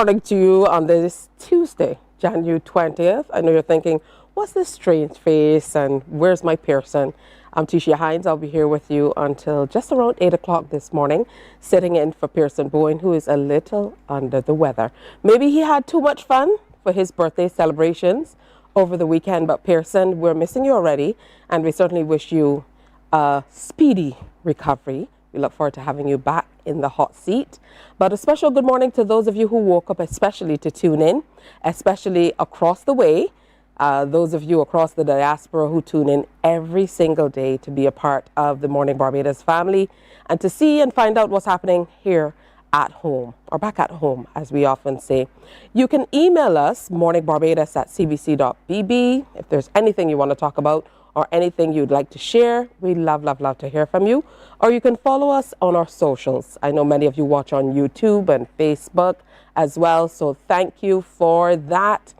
morning to you on this Tuesday, January 20th. I know you're thinking, what's this strange face and where's my Pearson? I'm Tisha Hines. I'll be here with you until just around 8 o'clock this morning, sitting in for Pearson Bowen, who is a little under the weather. Maybe he had too much fun for his birthday celebrations over the weekend, but Pearson, we're missing you already, and we certainly wish you a speedy recovery. We look forward to having you back in the hot seat. But a special good morning to those of you who woke up especially to tune in, especially across the way. Those of you across the diaspora who tune in every single day to be a part of the Morning Barbados family and to see and find out what's happening here at home, or back at home, as we often say. You can email us, morningbarbados@cbc.bb, if there's anything you want to talk about or anything you'd like to share. We love to hear from you. Or you can follow us on our socials. I know many of you watch on YouTube and Facebook as well, so thank you for that.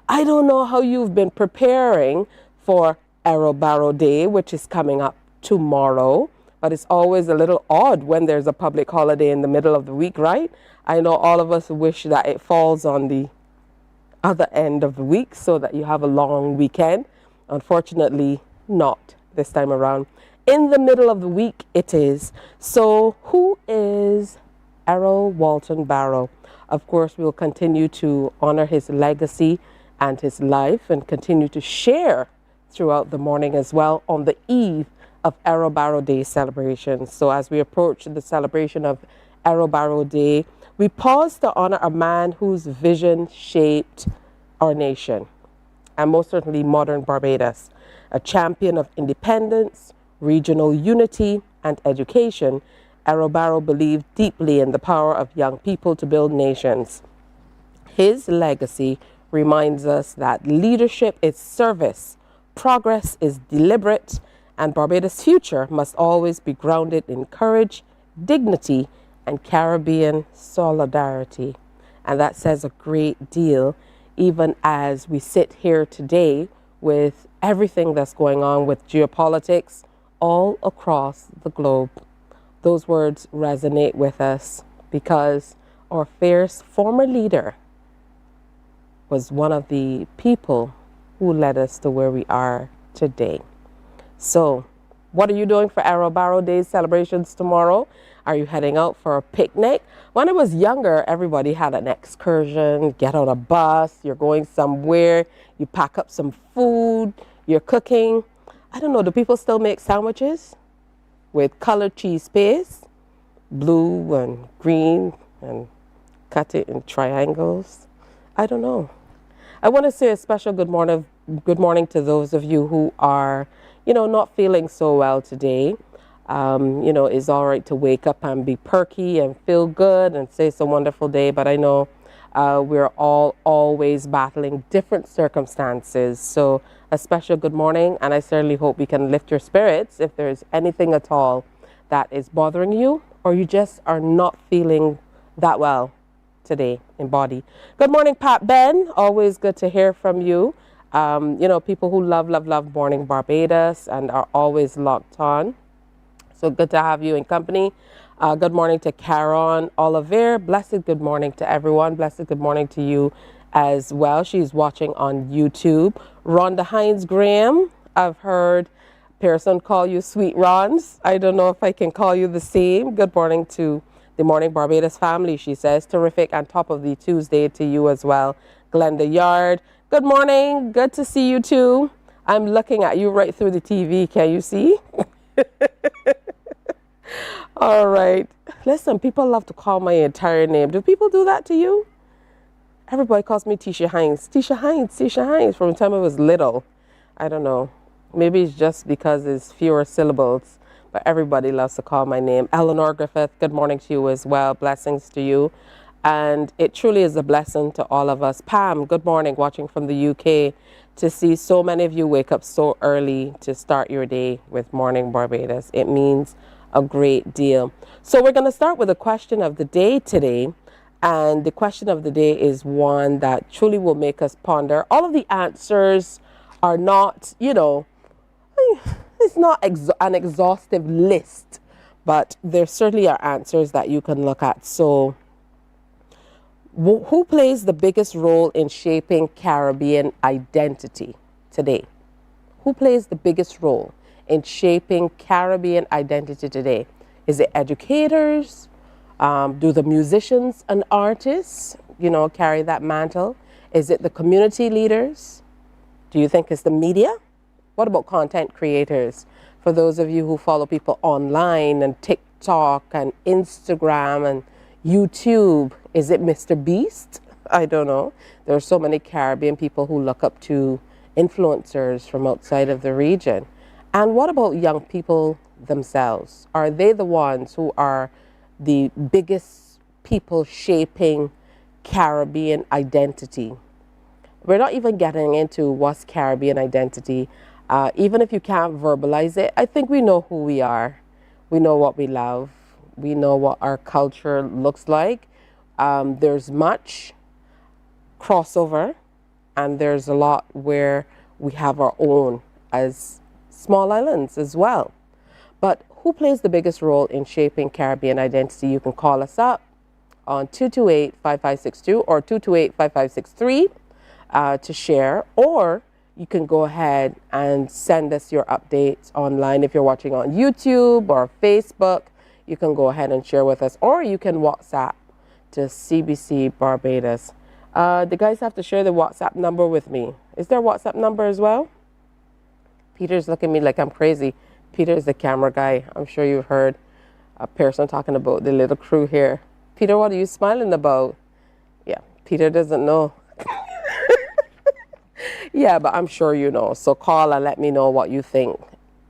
I don't know how you've been preparing for Barrow Day, which is coming up tomorrow, but it's always a little odd when there's a public holiday in the middle of the week, right? I know all of us wish that it falls on the other end of the week so that you have a long weekend. Unfortunately, not this time around. In the middle of the week, it is. So who is Errol Walton Barrow? Of course, we'll continue to honor his legacy and his life and continue to share throughout the morning as well on the eve of Barrow Day celebrations. So as we approach the celebration of Barrow Day, we pause to honor a man whose vision shaped our nation, and most certainly modern Barbados, a champion of independence, regional unity, and education. Barrow believed deeply in the power of young people to build nations. His legacy reminds us that leadership is service, progress is deliberate, and Barbados' future must always be grounded in courage, dignity, and Caribbean solidarity. And that says a great deal, even as we sit here today with everything that's going on with geopolitics all across the globe. Those words resonate with us because our fierce former leader was one of the people who led us to where we are today. So, what are you doing for Barrow Day celebrations tomorrow? Are you heading out for a picnic? When I was younger, everybody had an excursion, get on a bus, you're going somewhere, you pack up some food, you're cooking. I don't know, do people still make sandwiches with colored cheese paste, blue and green, and cut it in triangles? I don't know. I want to say a special good morning to those of you who are, not feeling so well today. It's all right to wake up and be perky and feel good and say it's a wonderful day, but I know we're all always battling different circumstances. So a special good morning, and I certainly hope we can lift your spirits if there's anything at all that is bothering you or you just are not feeling that well today in body. Good morning, Pat Ben. Always good to hear from you. People who love Morning Barbados and are always locked on. So good to have you in company. Good morning to Caron Oliver. Blessed good morning to everyone. Blessed good morning to you as well. She's watching on YouTube. Rhonda Hines Graham. I've heard Pearson call you Sweet Rons. I don't know if I can call you the same. Good morning to the Morning Barbados family, she says. Terrific and top of the Tuesday to you as well. Glenda Yard. Good morning. Good to see you too. I'm looking at you right through the TV. Can you see? All right. Listen, people love to call my entire name. Do people do that to you? Everybody calls me Tisha Hines. Tisha Hines, Tisha Hines from the time I was little. I don't know. Maybe it's just because it's fewer syllables, but everybody loves to call my name. Eleanor Griffith, good morning to you as well. Blessings to you. And it truly is a blessing to all of us. Pam, good morning, watching from the UK, to see so many of you wake up so early to start your day with Morning Barbados. It means a great deal. So we're going to start with the question of the day today. And the question of the day is one that truly will make us ponder. All of the answers are not, it's not an exhaustive list, but there certainly are answers that you can look at. So Who plays the biggest role in shaping Caribbean identity today? Who plays the biggest role in shaping Caribbean identity today? Is it educators? Do the musicians and artists, carry that mantle? Is it the community leaders? Do you think it's the media? What about content creators? For those of you who follow people online and TikTok and Instagram and YouTube, is it Mr. Beast? I don't know. There are so many Caribbean people who look up to influencers from outside of the region. And what about young people themselves? Are they the ones who are the biggest people shaping Caribbean identity? We're not even getting into what's Caribbean identity. Even if you can't verbalize it, I think we know who we are. We know what we love. We know what our culture looks like. There's much crossover, and there's a lot where we have our own as small islands as well. But who plays the biggest role in shaping Caribbean identity? You can call us up on 228-5562 or 228-5563 to share, or you can go ahead and send us your updates online. If you're watching on YouTube or Facebook, you can go ahead and share with us, or you can WhatsApp to CBC Barbados. The guys have to share the WhatsApp number with me. Is there a WhatsApp number as well? Peter's looking at me like I'm crazy. Peter is the camera guy. I'm sure you've heard a person talking about the little crew here. Peter, what are you smiling about? Yeah, Peter doesn't know. Yeah, but I'm sure you know. So call and let me know what you think.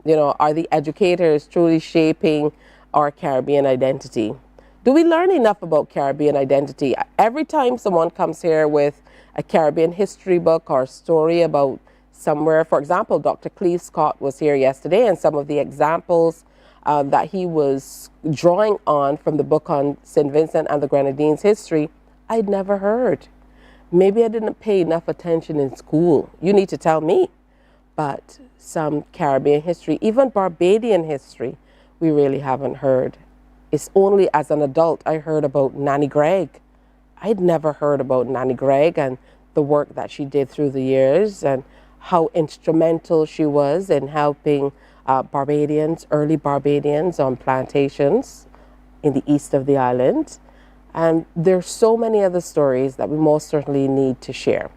Are the educators truly shaping our Caribbean identity? Do we learn enough about Caribbean identity? Every time someone comes here with a Caribbean history book or story about somewhere, for example, Dr. Cleve Scott was here yesterday, and some of the examples that he was drawing on from the book on St. Vincent and the Grenadines history, I'd never heard. Maybe I didn't pay enough attention in school. You need to tell me. But some Caribbean history, even Barbadian history, we really haven't heard. It's only as an adult I heard about Nanny Gregg. I'd never heard about Nanny Gregg and the work that she did through the years and how instrumental she was in helping Barbadians, early Barbadians on plantations in the east of the island. And there's so many other stories that we most certainly need to share.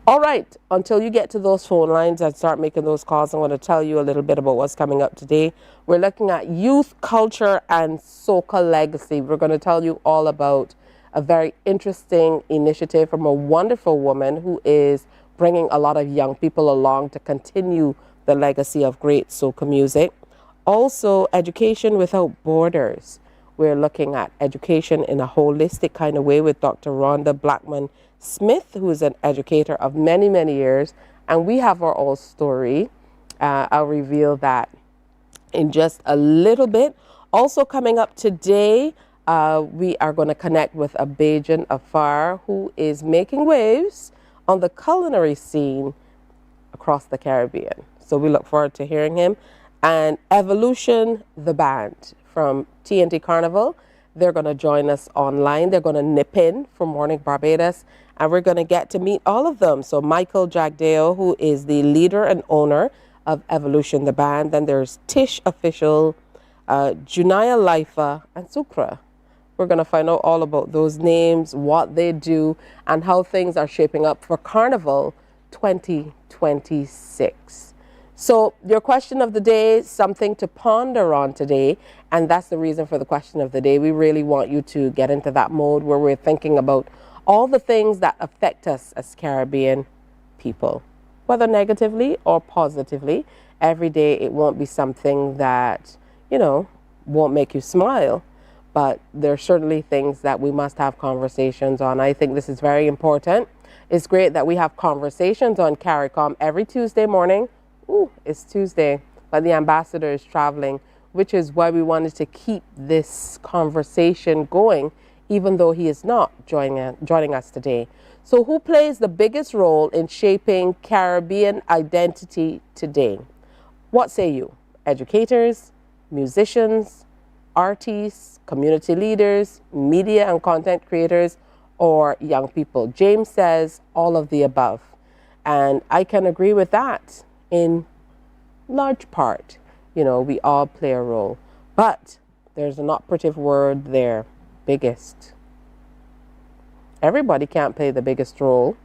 All right, until you get to those phone lines and start making those calls, I'm going to tell you a little bit about what's coming up today. We're looking at youth culture and soca legacy. We're going to tell you all about a very interesting initiative from a wonderful woman who is bringing a lot of young people along to continue the legacy of great soca music. Also, education without borders. We're looking at education in a holistic kind of way with Dr. Rhonda Blackman Smith, who is an educator of many, many years. And we have our own story. I'll reveal that in just a little bit. Also coming up today, we are going to connect with a Bajan Afar who is making waves on the culinary scene across the Caribbean. So we look forward to hearing him. And Evolution, the band from TNT Carnival, they're going to join us online. They're going to nip in from Mornin Barbados, and we're going to get to meet all of them. So Michael Jagdeo, who is the leader and owner of Evolution, the band. Then there's Tish Official, Junaya Lifa, and Sukra. We're going to find out all about those names, what they do, and how things are shaping up for Carnival 2026. So your question of the day, something to ponder on today, and that's the reason for the question of the day. We really want you to get into that mode where we're thinking about all the things that affect us as Caribbean people, whether negatively or positively. Every day it won't be something that, won't make you smile, but there are certainly things that we must have conversations on. I think this is very important. It's great that we have conversations on CARICOM every Tuesday morning. Ooh, it's Tuesday, but the ambassador is traveling, which is why we wanted to keep this conversation going, even though he is not joining us today. So who plays the biggest role in shaping Caribbean identity today? What say you? Educators, musicians, artists, community leaders, media and content creators, or young people? James says all of the above. And I can agree with that in large part. You know, we all play a role. But there's an operative word there, biggest. Everybody can't play the biggest role.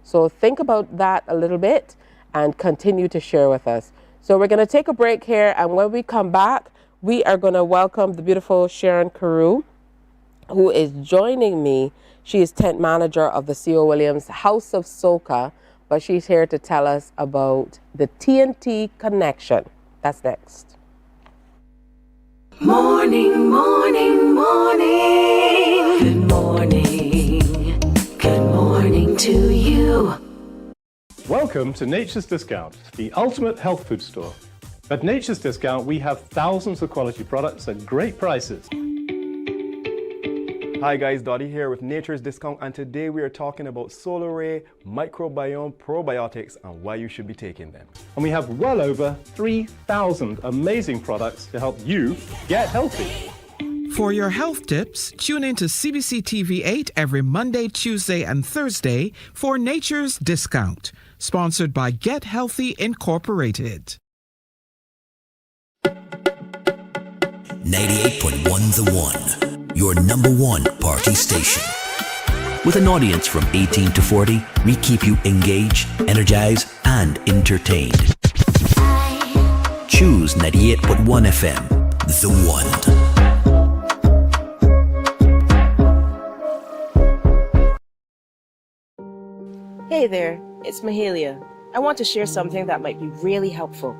So think about that a little bit and continue to share with us. So we're going to take a break here, and when we come back, we are going to welcome the beautiful Sharon Carew, who is joining me. She is tent manager of the C.O. Williams House of Soca, but she's here to tell us about the TNT connection. That's next. Morning, morning, morning. Good morning. Good morning to you. Welcome to Nature's Discount, the ultimate health food store. At Nature's Discount, we have thousands of quality products at great prices. Hi guys, Dottie here with Nature's Discount, and today we are talking about Solar Ray, microbiome, probiotics, and why you should be taking them. And we have well over 3,000 amazing products to help you get healthy. For your health tips, tune in to CBC TV 8 every Monday, Tuesday, and Thursday for Nature's Discount, sponsored by Get Healthy Incorporated. 98.1 The One, your number one party station. With an audience from 18 to 40, we keep you engaged, energized, and entertained. Choose 98.1 FM, The One. Hey there, it's Mahalia. I want to share something that might be really helpful.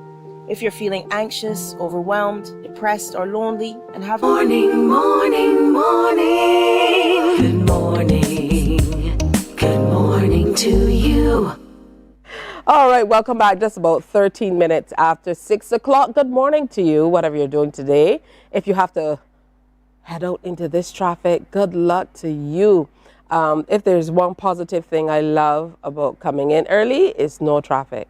If you're feeling anxious, overwhelmed, depressed, or lonely, and have Morning, morning, morning. Good morning. Good morning to you. All right, welcome back. Just about 13 minutes after 6 o'clock. Good morning to you, whatever you're doing today. If you have to head out into this traffic, good luck to you. If there's one positive thing I love about coming in early, it's no traffic.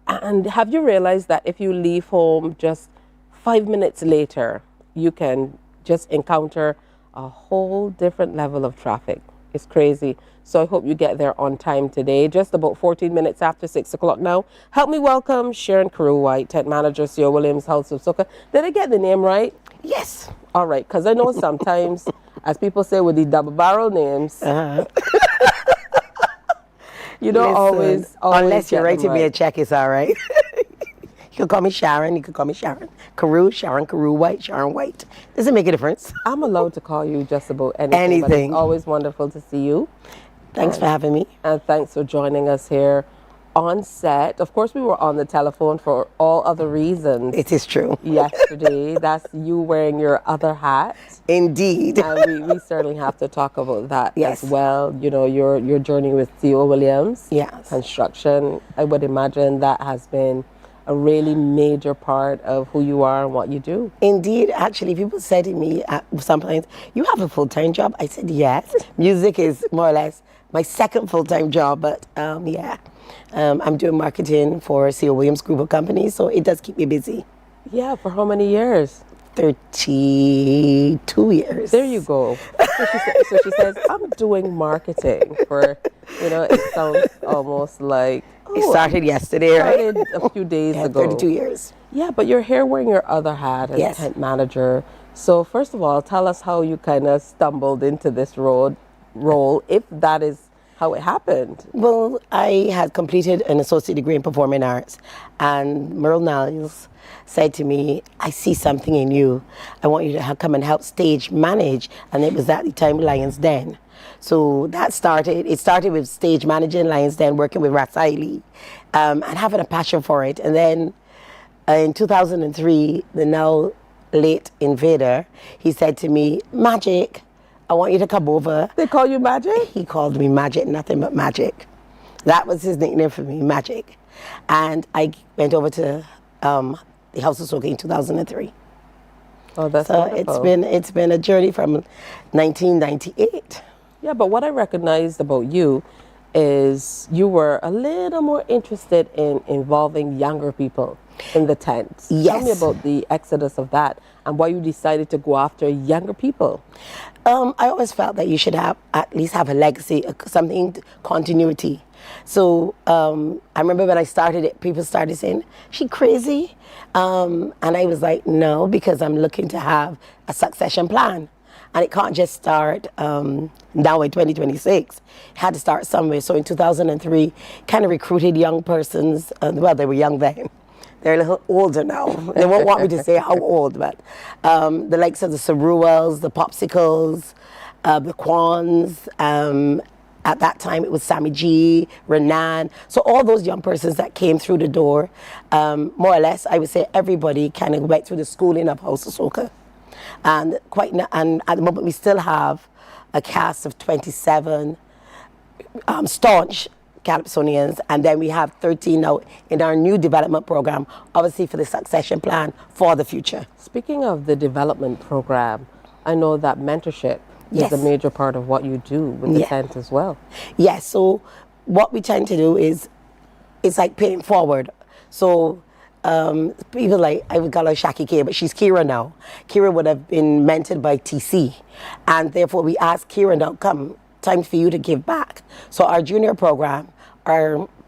And have you realized that if you leave home just 5 minutes later, you can just encounter a whole different level of traffic? It's crazy. So I hope you get there on time today. Just about 14 minutes after 6 o'clock now. Help me welcome Sharon Carew White, tent manager, C.O. Williams House of Soca. Did I get the name right? Yes. All right, because I know sometimes, as people say with the double barrel names, you don't always unless you're get them writing me a check, it's all right. You can call me Sharon. You can call me Sharon Carew, Sharon Carew White, Sharon White. Doesn't make a difference. I'm allowed to call you just about anything. But it's always wonderful to see you. Thanks for having me. And thanks for joining us here on set. Of course, we were on the telephone for all other reasons. It is true. Yesterday, that's you wearing your other hat. Indeed. And we certainly have to talk about that as well. You know, your journey with C.O. Williams. Yes. Construction. I would imagine that has been a really major part of who you are and what you do. Indeed. Actually, people said to me sometimes, you have a full-time job? I said, yes. Music is more or less my second full-time job, but yeah. I'm doing marketing for C.O. Williams Group of Companies, so it does keep me busy. Yeah, for how many years? 32 years. There you go. So she says, I'm doing marketing for, you know, it sounds almost like... It started yesterday, right? Started a few days ago. 32 years. Yeah, but you're here wearing your other hat as tent manager. So first of all, tell us how you kind of stumbled into this role, if that is how it happened. Well, I had completed an associate degree in performing arts, and Merle Niles said to me, I see something in you. I want you to come and help stage manage. And it was at the time Lions Den. So it started with stage managing Lions Den, working with Rasaili, and having a passion for it. And then in 2003, the now late Invader, he said to me, Magic, I want you to come over. They call you Magic? He called me Magic, nothing but Magic. That was his nickname for me, Magic. And I went over to the House of Soca in 2003. Oh, that's wonderful. It's been a journey from 1998. Yeah, but what I recognized about you is you were a little more interested in involving younger people. in the tent. Tell me Yes. about the exodus of that and why you decided to go after younger people. I always felt that you should have at least have a legacy, something continuity. So I remember when I started it, people started saying, "She crazy," and I was like, "No," because I'm looking to have a succession plan, and it can't just start now in 2026. It had to start somewhere. So in 2003, kind of recruited young persons. Well, they were young then. They're a little older now. They won't want me to say how old, but the likes of the Ceruels, the Popsicles, the Quans. At that time, it was Sammy G, Renan. So all those young persons that came through the door, more or less, I would say everybody kind of went through the schooling of House of Soca. And and at the moment, we still have a cast of 27 staunch Calypsonians, and then we have 13 now in our new development program, obviously for the succession plan for the future. Speaking of the development program, I know that mentorship Yes. is a major part of what you do with the Yeah. tent as well. Yes, so what we tend to do is, it's like paying forward. So people like, I would call her Shaki K, but she's Kira now. Kira would have been mentored by TC, and therefore we asked Kira, now come, time for you to give back. So our junior program,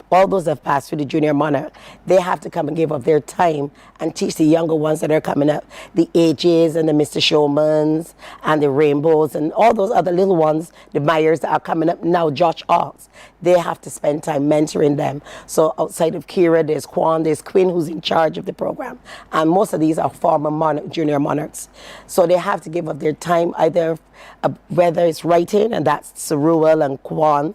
all those that have passed through the junior monarch, they have to come and give up their time and teach the younger ones that are coming up, the AJs and the Mr. Showmans and the Rainbows and all those other little ones, the Myers that are coming up now, Josh Ox. They have to spend time mentoring them. So outside of Kira, there's Kwan, there's Quinn, who's in charge of the program. And most of these are former junior monarchs. So they have to give up their time, either whether it's writing, and that's Ceruel and Kwan,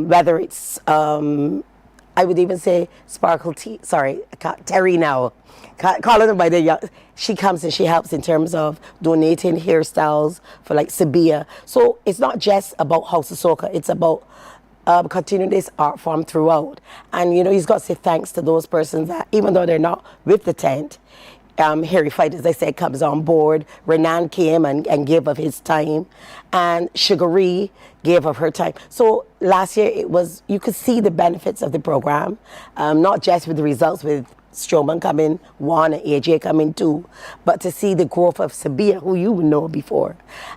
whether it's, I would even say Sparkle T, sorry, Terry now, calling her by the young, she comes and she helps in terms of donating hairstyles for like Sabia. So it's not just about House of Soca, it's about continuing this art form throughout. And you know, he's got to say thanks to those persons that even though they're not with the tent, Harry Fight, as I said, comes on board. Renan came and gave of his time. And Sugaree gave of her time. So last year, you could see the benefits of the program, not just with the results with Strowman coming, Juan and AJ coming too, but to see the growth of Sabia, who you know before.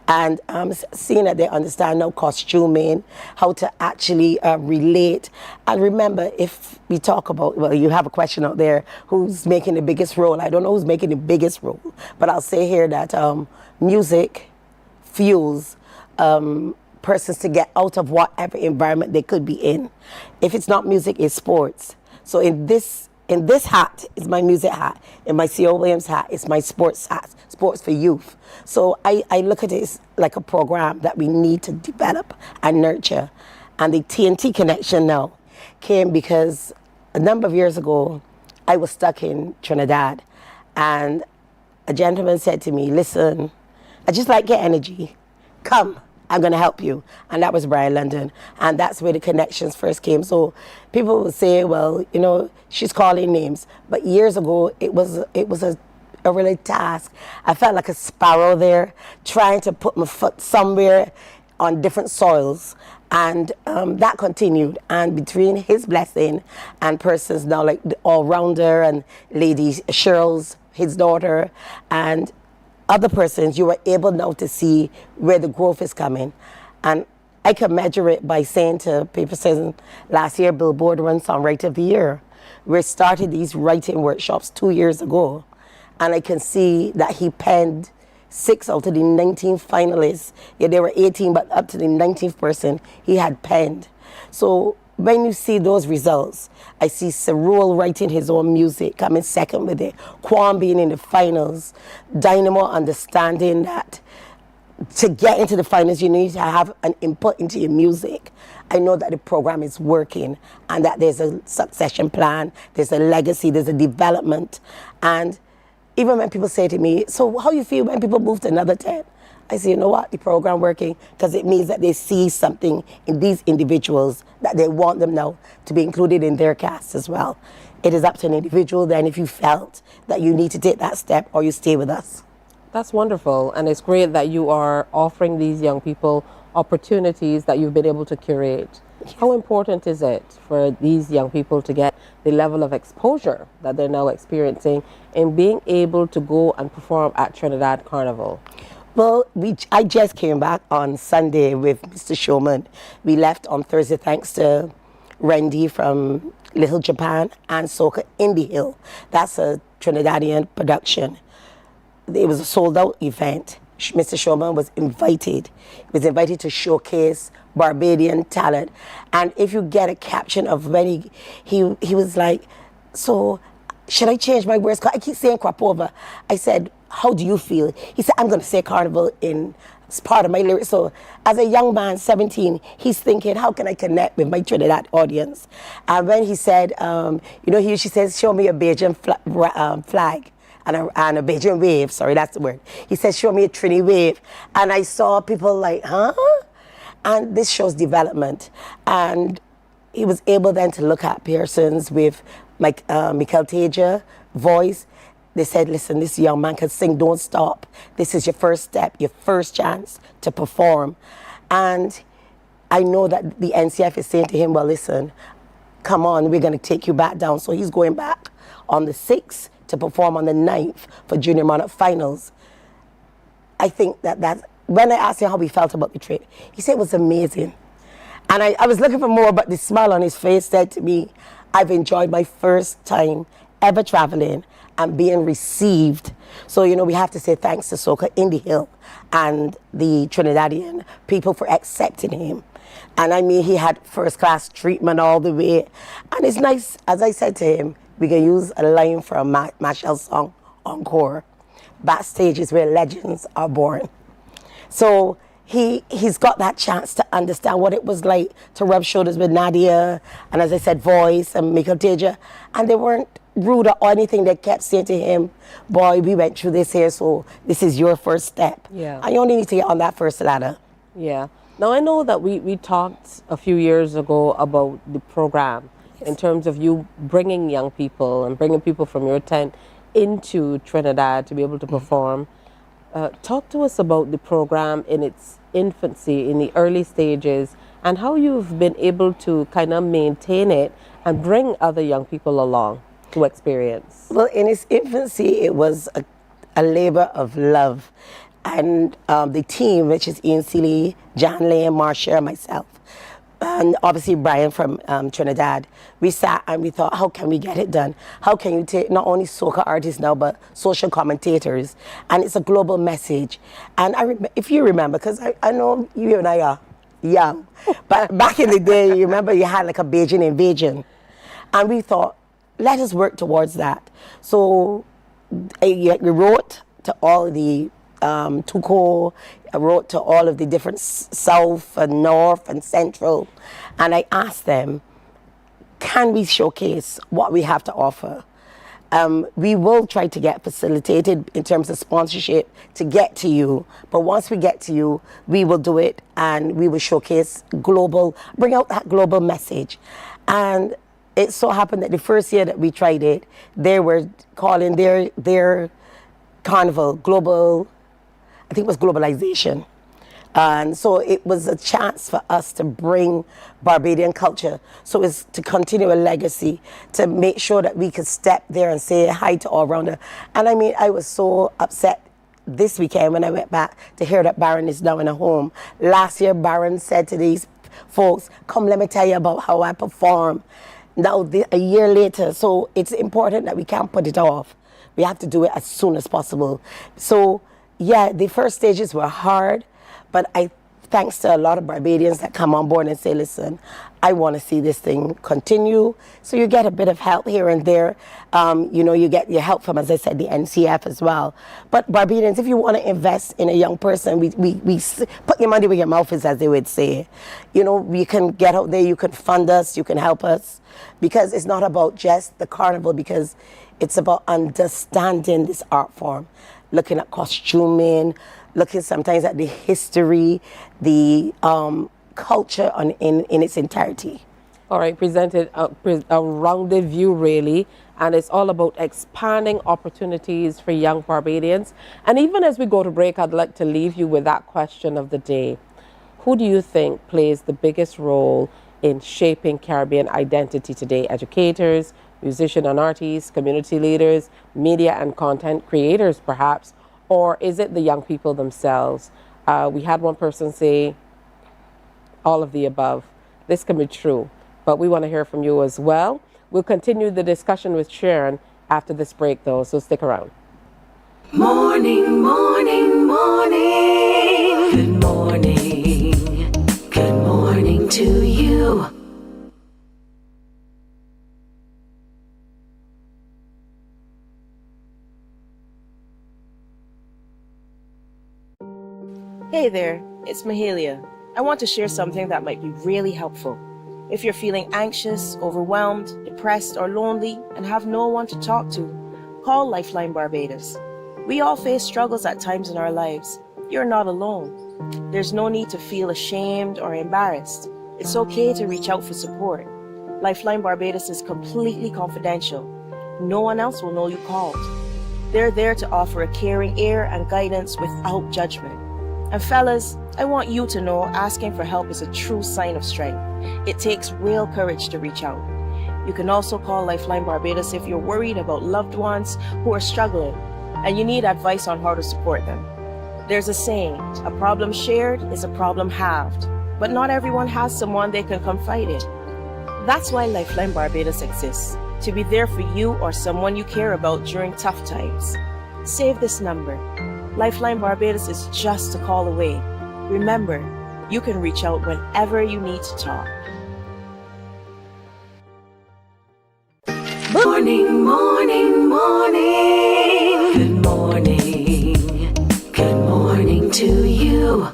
And seeing that they understand now costuming, how to actually relate. And remember, if we talk about, well, you have a question out there, who's making the biggest role? I don't know who's making the biggest role, but I'll say here that music fuels persons to get out of whatever environment they could be in. If it's not music, it's sports. So in this hat is my music hat, and my C.O. Williams hat is my sports hat, sports for youth. So I look at it as like a program that we need to develop and nurture. And the TNT connection now came because a number of years ago, I was stuck in Trinidad, and a gentleman said to me, "Listen, I just like your energy. Come, I'm going to help you." And that was Brian London. And that's where the connections first came. So people would say, well, you know, she's calling names. But years ago, it was a really task. I felt like a sparrow there, trying to put my foot somewhere on different soils. And that continued. And between his blessing and persons now like the all-rounder and Lady Cheryl's, his daughter, and other persons, you were able now to see where the growth is coming. And I can measure it by saying to people, saying last year Billboard won Songwriter of the Year. We started these writing workshops 2 years ago, and I can see that he penned 6 out of the 19 finalists. Yeah, there were 18, but up to the 19th person he had penned. So when you see those results, I see Cerule writing his own music, coming second with it, Kwon being in the finals, Dynamo understanding that to get into the finals, you need to have an input into your music. I know that the program is working and that there's a succession plan, there's a legacy, there's a development. And even when people say to me, "So how you feel when people move to another tent?" I say, you know what, the program working, because it means that they see something in these individuals that they want them now to be included in their cast as well. It is up to an individual then if you felt that you need to take that step or you stay with us. That's wonderful, and it's great that you are offering these young people opportunities that you've been able to curate. How important is it for these young people to get the level of exposure that they're now experiencing in being able to go and perform at Trinidad Carnival? Well, I just came back on Sunday with Mr. Showman. We left on Thursday thanks to Randy from Little Japan and Soca in the Hill. That's a Trinidadian production. It was a sold-out event. Mr. Showman was invited. He was invited to showcase Barbadian talent. And if you get a caption of when he was like, so should I change my words? 'Cause I keep saying Crapova. I said, how do you feel? He said, I'm going to say Carnival in it's part of my lyrics. So as a young man, 17, he's thinking, how can I connect with my Trinidad audience? And when he said, you know, he usually says, show me a Bajan flag. And a Bajan wave, sorry, that's the word. He said, show me a Trini wave. And I saw people like, huh? And this shows development. And he was able then to look at Pearson's with Michael Teja voice. They said, listen, this young man can sing, don't stop. This is your first step, your first chance to perform. And I know that the NCF is saying to him, well, listen, come on, we're going to take you back down. So he's going back on the 6th to perform on the 9th for Junior Monarch Finals. I think that when I asked him how he felt about the trip, he said it was amazing. And I was looking for more, but the smile on his face said to me, I've enjoyed my first time ever traveling and being received. So, you know, we have to say thanks to Soca in the Hill and the Trinidadian people for accepting him. And I mean, he had first class treatment all the way. And it's nice, as I said to him, we can use a line from Michelle's song, Encore. Backstage is where legends are born. So he's got that chance to understand what it was like to rub shoulders with Nadia, and as I said, Voice and Michael Teja. And they weren't rude or anything. They kept saying to him, boy, we went through this here, so this is your first step. Yeah. And you only need to get on that first ladder. Yeah. Now, I know that we talked a few years ago about the program in terms of you bringing young people and bringing people from your tent into Trinidad to be able to perform. Talk to us about the program in its infancy, in the early stages, and how you've been able to kind of maintain it and bring other young people along to experience. Well, in its infancy, it was a labor of love. And the team, which is Ian Seeley, John Lane, Marcia, myself, and obviously Brian from Trinidad, we sat and we thought, how can we get it done? How can you take not only soca artists now, but social commentators? And it's a global message. And if you remember, because I know you and I are young, but back in the day, you remember you had like a Bajan invasion. And we thought, let us work towards that. So we wrote to all the Tuco, I wrote to all of the different South and North and Central, and I asked them, can we showcase what we have to offer? We will try to get facilitated in terms of sponsorship to get to you, but once we get to you, we will do it and we will showcase global, bring out that global message. And it so happened that the first year that we tried it, they were calling their carnival global, I think it was globalization. And so it was a chance for us to bring Barbadian culture. So it's to continue a legacy, to make sure that we could step there and say hi to all around her. And I mean, I was so upset this weekend when I went back to hear that Baron is now in a home. Last year, Baron said to these folks, come, let me tell you about how I perform. Now, a year later, so it's important that we can't put it off. We have to do it as soon as possible. So, yeah, the first stages were hard, but thanks to a lot of Barbadians that come on board and say, listen, I want to see this thing continue. So you get a bit of help here and there. You know, you get your help from, as I said, the NCF as well. But Barbadians, if you want to invest in a young person, we put your money where your mouth is, as they would say. You know, you can get out there, you can fund us, you can help us. Because it's not about just the carnival, because it's about understanding this art form, looking at costuming, looking sometimes at the history, the culture in its entirety. All right, presented a rounded view, really, and it's all about expanding opportunities for young Barbadians. And even as we go to break, I'd like to leave you with that question of the day. Who do you think plays the biggest role in shaping Caribbean identity today? Educators, musicians and artists, community leaders, media and content creators perhaps, or is it the young people themselves? We had one person say all of the above. This can be true, but we want to hear from you as well. We'll continue the discussion with Sharon after this break though, so stick around. Morning, morning, morning. Good morning. Good morning to you. Hey there, it's Mahalia. I want to share something that might be really helpful. If you're feeling anxious, overwhelmed, depressed, or lonely and have no one to talk to, call Lifeline Barbados. We all face struggles at times in our lives. You're not alone. There's no need to feel ashamed or embarrassed. It's okay to reach out for support. Lifeline Barbados is completely confidential. No one else will know you called. They're there to offer a caring ear and guidance without judgment. And fellas, I want you to know asking for help is a true sign of strength. It takes real courage to reach out. You can also call Lifeline Barbados if you're worried about loved ones who are struggling and you need advice on how to support them. There's a saying, a problem shared is a problem halved, but not everyone has someone they can confide in. That's why Lifeline Barbados exists, to be there for you or someone you care about during tough times. Save this number. Lifeline Barbados is just a call away. Remember, you can reach out whenever you need to talk. Morning, morning, morning. Good morning. Good morning to you.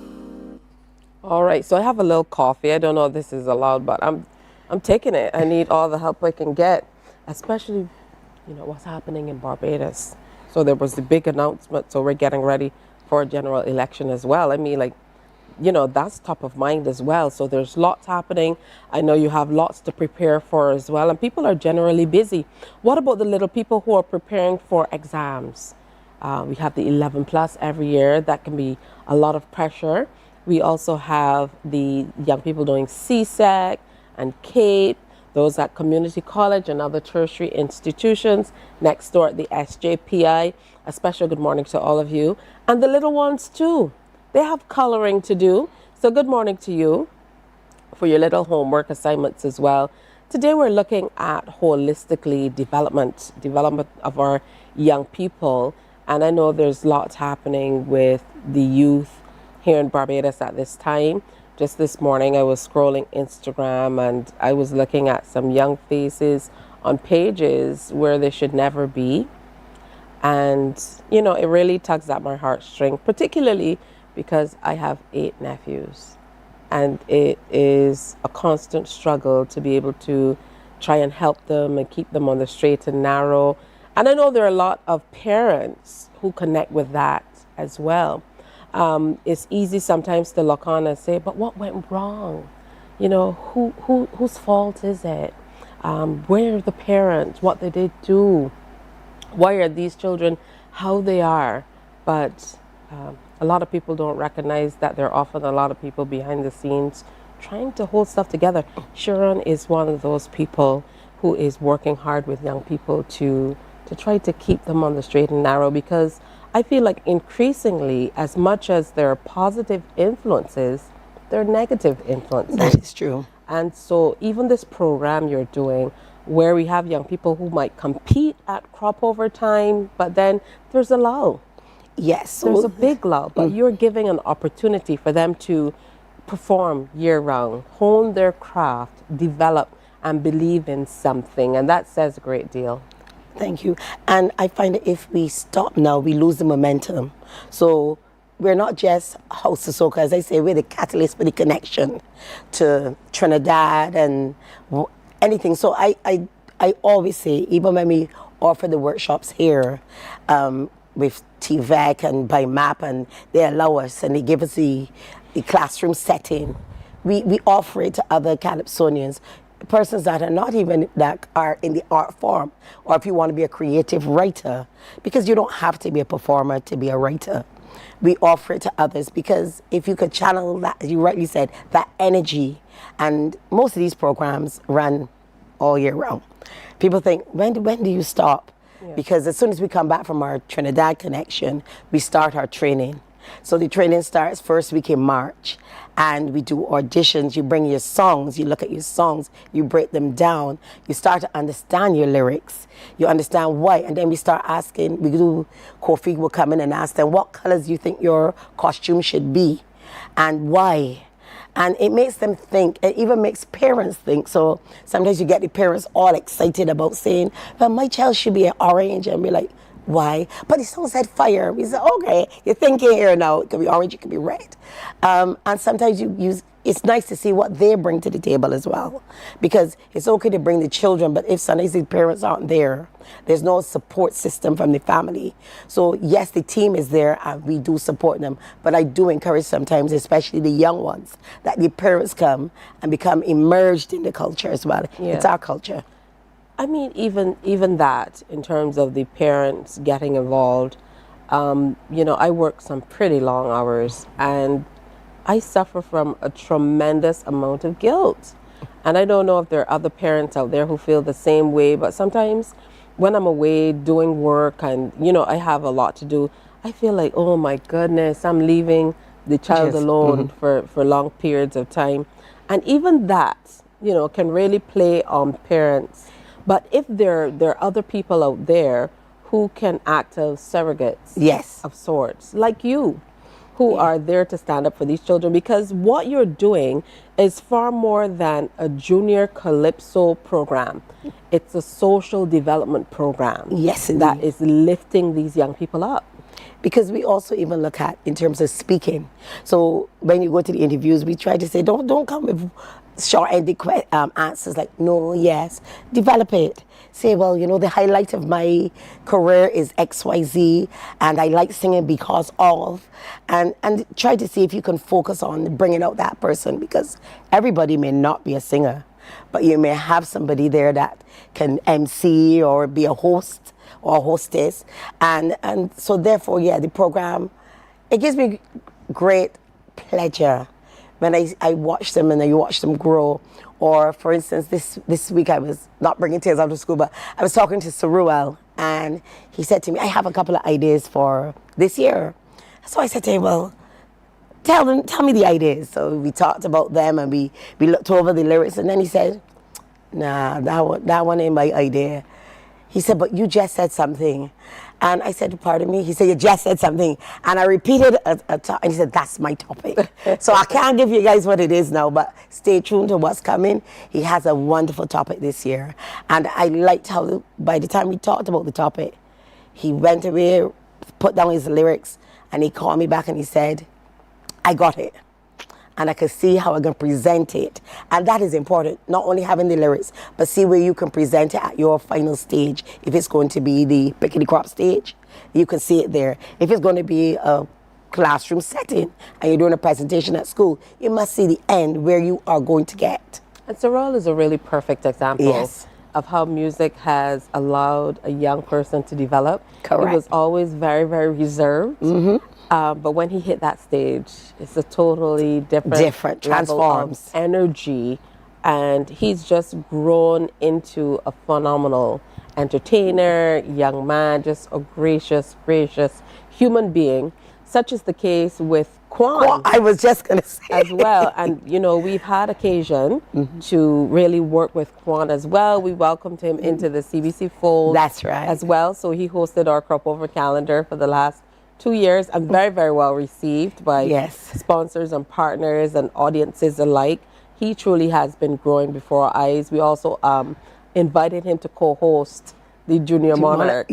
All right, so I have a little coffee. I don't know if this is allowed, but I'm taking it. I need all the help I can get, especially, what's happening in Barbados. So there was the big announcement, so we're getting ready for a general election as well. I mean, that's top of mind as well. So there's lots happening. I know you have lots to prepare for as well, and people are generally busy. What about the little people who are preparing for exams? We have the 11 plus every year. That can be a lot of pressure. We also have the young people doing CSEC and CAPE, those at community college and other tertiary institutions, next door at the SJPI. A special good morning to all of you. And the little ones too. They have coloring to do. So good morning to you for your little homework assignments as well. Today we're looking at holistically development of our young people. And I know there's lots happening with the youth here in Barbados at this time. Just this morning I was scrolling Instagram and I was looking at some young faces on pages where they should never be. And, it really tugs at my heartstring, particularly because I have 8 nephews. And it is a constant struggle to be able to try and help them and keep them on the straight and narrow. And I know there are a lot of parents who connect with that as well. It's easy sometimes to look on and say, but what went wrong? Whose fault is it? Where are the parents? What did they do? Why are these children how they are? But a lot of people don't recognize that there are often a lot of people behind the scenes trying to hold stuff together. Sharon is one of those people who is working hard with young people to try to keep them on the straight and narrow, because I feel like increasingly, as much as there are positive influences, there are negative influences. That is true. And so even this program you're doing, where we have young people who might compete at crop over time, but then there's a lull. Yes. There's a big lull, but you're giving an opportunity for them to perform year-round, hone their craft, develop, and believe in something. And that says a great deal. Thank you. And I find that if we stop now, we lose the momentum. So we're not just House of Soca, as I say, we're the catalyst for the connection to Trinidad and anything. So I always say, even when we offer the workshops here with TVEC and by MAP, and they allow us and they give us the classroom setting, we offer it to other Calypsonians, persons that are not even, that are in the art form, or if you want to be a creative writer, because you don't have to be a performer to be a writer. we offer it to others, because if you could channel that, as you rightly said, that energy, and most of these programs run all year round. People think, when do you stop? Yeah. Because as soon as we come back from our Trinidad connection, we start our training. So the training starts first week in March, and we do auditions. You bring your songs, you look at your songs, you break them down, you start to understand your lyrics, you understand why, and then we start asking, Kofi will come in and ask them, what colors you think your costume should be, and why? And it makes them think, it even makes parents think. So sometimes you get the parents all excited about saying, well, my child should be an orange, and we're like, why? But the song said fire. We said, okay, you're thinking here now. It could be orange, it could be red. And sometimes it's nice to see what they bring to the table as well. Because it's okay to bring the children, but if sometimes the parents aren't there, there's no support system from the family. So yes, the team is there and we do support them. But I do encourage sometimes, especially the young ones, that the parents come and become immersed in the culture as well. Yeah. It's our culture. I mean, even that, in terms of the parents getting involved, I work some pretty long hours, and I suffer from a tremendous amount of guilt. And I don't know if there are other parents out there who feel the same way, but sometimes when I'm away doing work and, I have a lot to do, I feel like, oh my goodness, I'm leaving the child alone for long periods of time. And even that, can really play on parents. But if there are other people out there who can act as surrogates, yes, of sorts, like you, who are there to stand up for these children, because what you're doing is far more than a junior calypso program. It's a social development program. Yes, indeed. That is lifting these young people up. Because we also even look at in terms of speaking. So when you go to the interviews, we try to say, don't come with short-ended answers like no, yes. Develop it. Say, well, the highlight of my career is XYZ, and I like singing because of, and try to see if you can focus on bringing out that person, because everybody may not be a singer, but you may have somebody there that can MC or be a host or a hostess, and so therefore, yeah, the program, it gives me great pleasure when I watch them and I watch them grow. Or for instance, this week I was not bringing tears out of school, but I was talking to Saruel, and he said to me, I have a couple of ideas for this year. So I said to him, well, tell me the ideas. So we talked about them and we looked over the lyrics, and then he said, nah, that one ain't my idea. He said, but you just said something. And I said, pardon me? He said, you just said something. And I repeated and he said, that's my topic. So I can't give you guys what it is now, but stay tuned to what's coming. He has a wonderful topic this year. And I liked how by the time we talked about the topic, he went away, put down his lyrics, and he called me back and he said, I got it. And I can see how I can present it. And that is important, not only having the lyrics, but see where you can present it at your final stage. If it's going to be the pickety crop stage, you can see it there. If it's going to be a classroom setting and you're doing a presentation at school, you must see the end where you are going to get. And Sorrel is a really perfect example Yes. of how music has allowed a young person to develop. Correct. He was always very, very reserved. But when he hit that stage, it's a totally different level of transforms energy, and he's just grown into a phenomenal entertainer, young man, just a gracious human being. Such is the case with Kwan. Well, I was just going to say. As well. And, we've had occasion to really work with Kwan as well. We welcomed him into the CBC fold. That's right. As well. So he hosted our Crop Over calendar for the last 2 years, and very, very well received by sponsors and partners and audiences alike. He truly has been growing before our eyes. We also invited him to co-host the Junior Monarch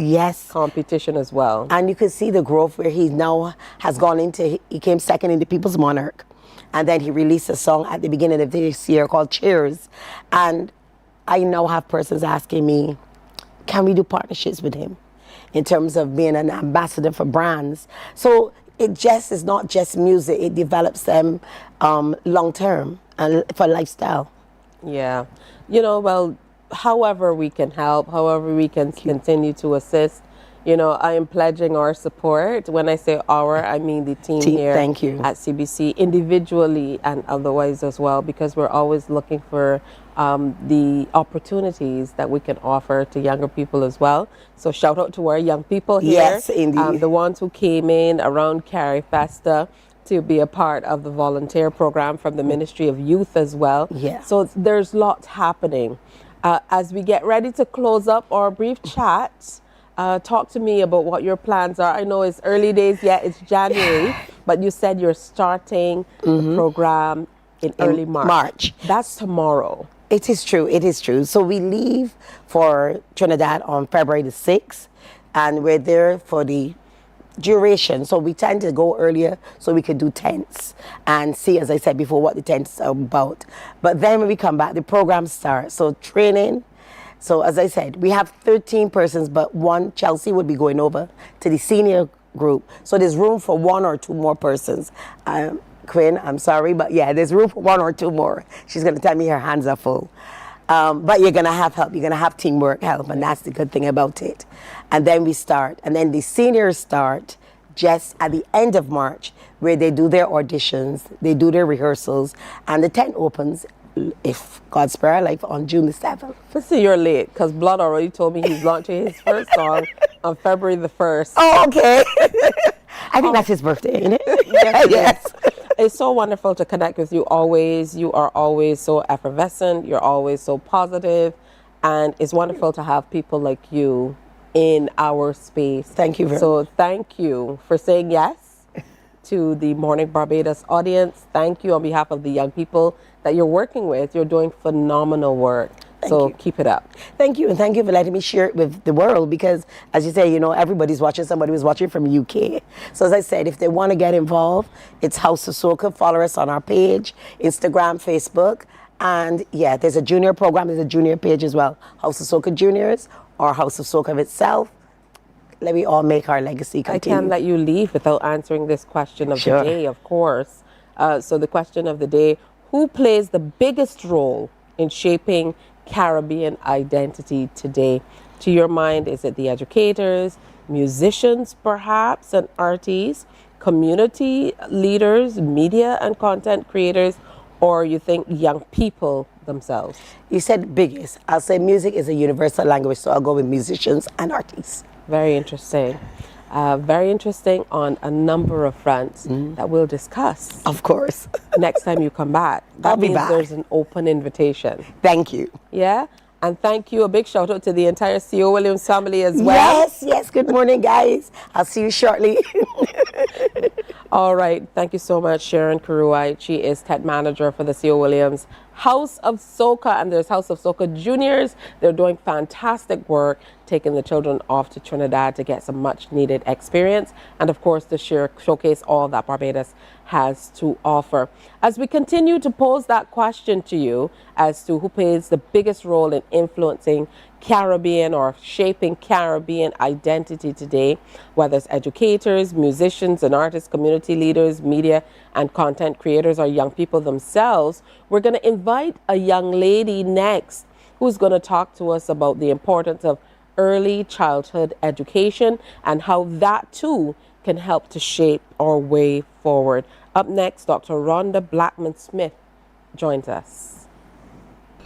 competition as well. And you can see the growth where he now has gone into, he came second in the People's Monarch. And then he released a song at the beginning of this year called Cheers. And I now have persons asking me, can we do partnerships with him in terms of being an ambassador for brands? So it just is not just music, it develops them long term and for lifestyle. Yeah. Well, however we can help, however we can continue to assist, You know, I am pledging our support. When I say our, I mean the team here Thank you. at CBC, individually and otherwise as well, because we're always looking for the opportunities that we can offer to younger people as well. So shout out to our young people here. Yes, indeed. The ones who came in around Carrie Festa to be a part of the volunteer program from the Ministry of Youth as well. Yeah. So there's lots happening. As we get ready to close up our brief chat, talk to me about what your plans are. I know it's early days yet, it's January, but you said you're starting the program in early March. That's tomorrow. It is true, it is true. So we leave for Trinidad on February the 6th, and we're there for the duration. So we tend to go earlier so we could do tents and see, as I said before, what the tents are about. But then when we come back, the program starts. So training. So as I said, we have 13 persons, but one, Chelsea, would be going over to the senior group. So there's room for 1 or 2 more persons. Quinn, I'm sorry, but yeah, there's room for 1 or 2 more. She's going to tell me her hands are full. But you're going to have help. You're going to have teamwork help, and that's the good thing about it. And then we start. And then the seniors start just at the end of March, where they do their auditions, they do their rehearsals, and the tent opens, if God spare our life, on June the 7th. Listen, you're late, because Blood already told me he's launching his first song on February the 1st. Oh, okay. I think that's his birthday, isn't it? Yes, yes. It's so wonderful to connect with you always. You are always so effervescent. You're always so positive. And it's wonderful to have people like you in our space. Thank you very much. So thank you for saying yes to the Morning Barbados audience. Thank you on behalf of the young people that you're working with. You're doing phenomenal work. So keep it up. Thank you, and thank you for letting me share it with the world, because as you say, you know, everybody's watching. Somebody was watching from UK. So as I said, if they want to get involved, it's House of Soca. Follow us on our page, Instagram, Facebook. And yeah, there's a junior program, there's a junior page as well. House of Soca Juniors or House of Soca itself. Let me all make our legacy continue. I can't let you leave without answering this question of the day, of course. So the question of the day, who plays the biggest role in shaping Caribbean identity today? To your mind, is it the educators, musicians perhaps, and artists, community leaders, media and content creators, or you think young people themselves? You said biggest. I'll say music is a universal language, so I'll go with musicians and artists. Very interesting. Very interesting on a number of fronts that we'll discuss. Of course. Next time you come back. That means there's an open invitation. Thank you. Yeah? And thank you. A big shout out to the entire C.O. Williams family as well. Yes, yes. Good morning, guys. I'll see you shortly. All right. Thank you so much, Sharon Kuruai. She is tech manager for the C.O. Williams House of Soca, and there's House of Soca Juniors. They're doing fantastic work, taking the children off to Trinidad to get some much needed experience, and of course to showcase all that Barbados has to offer. As we continue to pose that question to you as to who plays the biggest role in influencing Caribbean or shaping Caribbean identity today, whether it's educators, musicians and artists, community leaders, media and content creators, or young people themselves, we're going to invite a young lady next who's going to talk to us about the importance of early childhood education and how that too can help to shape our way forward. Up next, Dr. Rhonda Blackman-Smith joins us.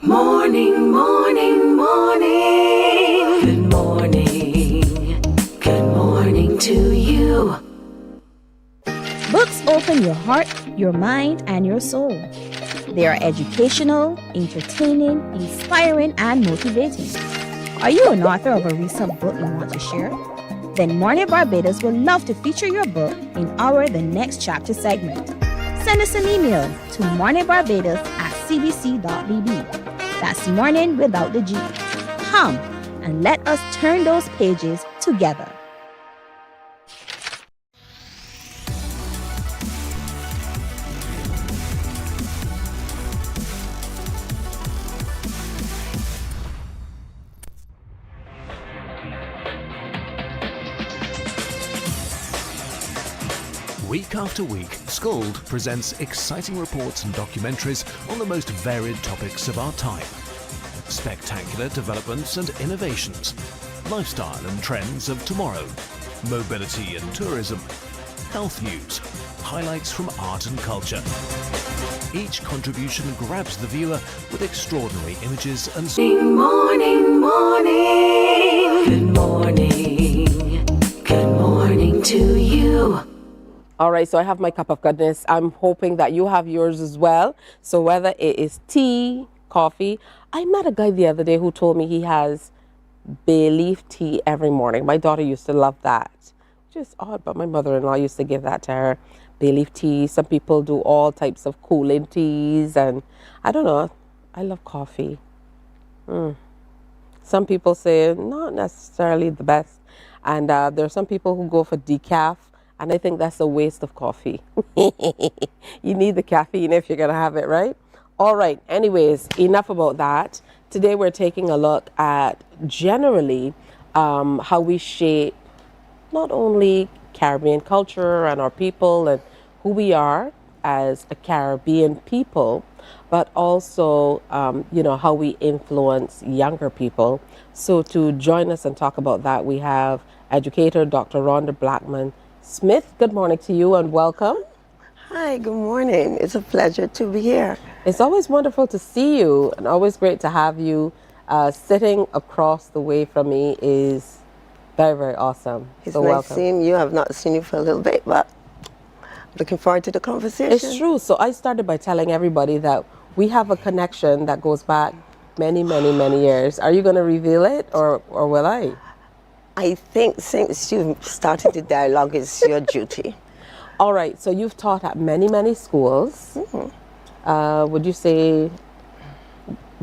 Morning, morning, morning. Good morning. Good morning to you. Books open your heart, your mind, and your soul. They are educational, entertaining, inspiring, and motivating. Are you an author of a recent book you want to share? Then Mornin Barbados would love to feature your book in our The Next Chapter segment. Send us an email to morninbarbados@cbc.bb. That's morning without the G. Come and let us turn those pages together. Week after week, Scald presents exciting reports and documentaries on the most varied topics of our time. Spectacular developments and innovations. lifestyle and trends of tomorrow, mobility and tourism, health news, highlights from art and culture. Each contribution grabs the viewer with extraordinary images and Morning, morning. Good morning. Good morning to you. All right, so I have my cup of goodness. I'm hoping that you have yours as well. So whether it is tea, coffee, I met a guy the other day who told me he has bay leaf tea every morning. My daughter used to love that, which is odd, but my mother-in-law used to give that to her. Bay leaf tea. Some people do all types of cooling teas, and I don't know. I love coffee. Some people say not necessarily the best, and there are some people who go for decaf, and I think that's a waste of coffee. You need the caffeine if you're gonna have it, right? All right. Anyways, enough about that. Today we're taking a look at generally how we shape not only Caribbean culture and our people and who we are as a Caribbean people, but also, how we influence younger people. So to join us and talk about that, we have educator Dr. Rhonda Blackman Smith. Good morning to you and welcome. Hi, good morning. It's a pleasure to be here. It's always wonderful to see you and always great to have you. Sitting across the way from me is very, very awesome. It's so nice welcome. seeing you. I've not seen you for a little bit, but looking forward to the conversation. It's true. So I started by telling everybody that we have a connection that goes back many, many, many years. Are you going to reveal it or will I? I think since you've started the dialogue, it's your duty. All right. So you've taught at many, many schools. Would you say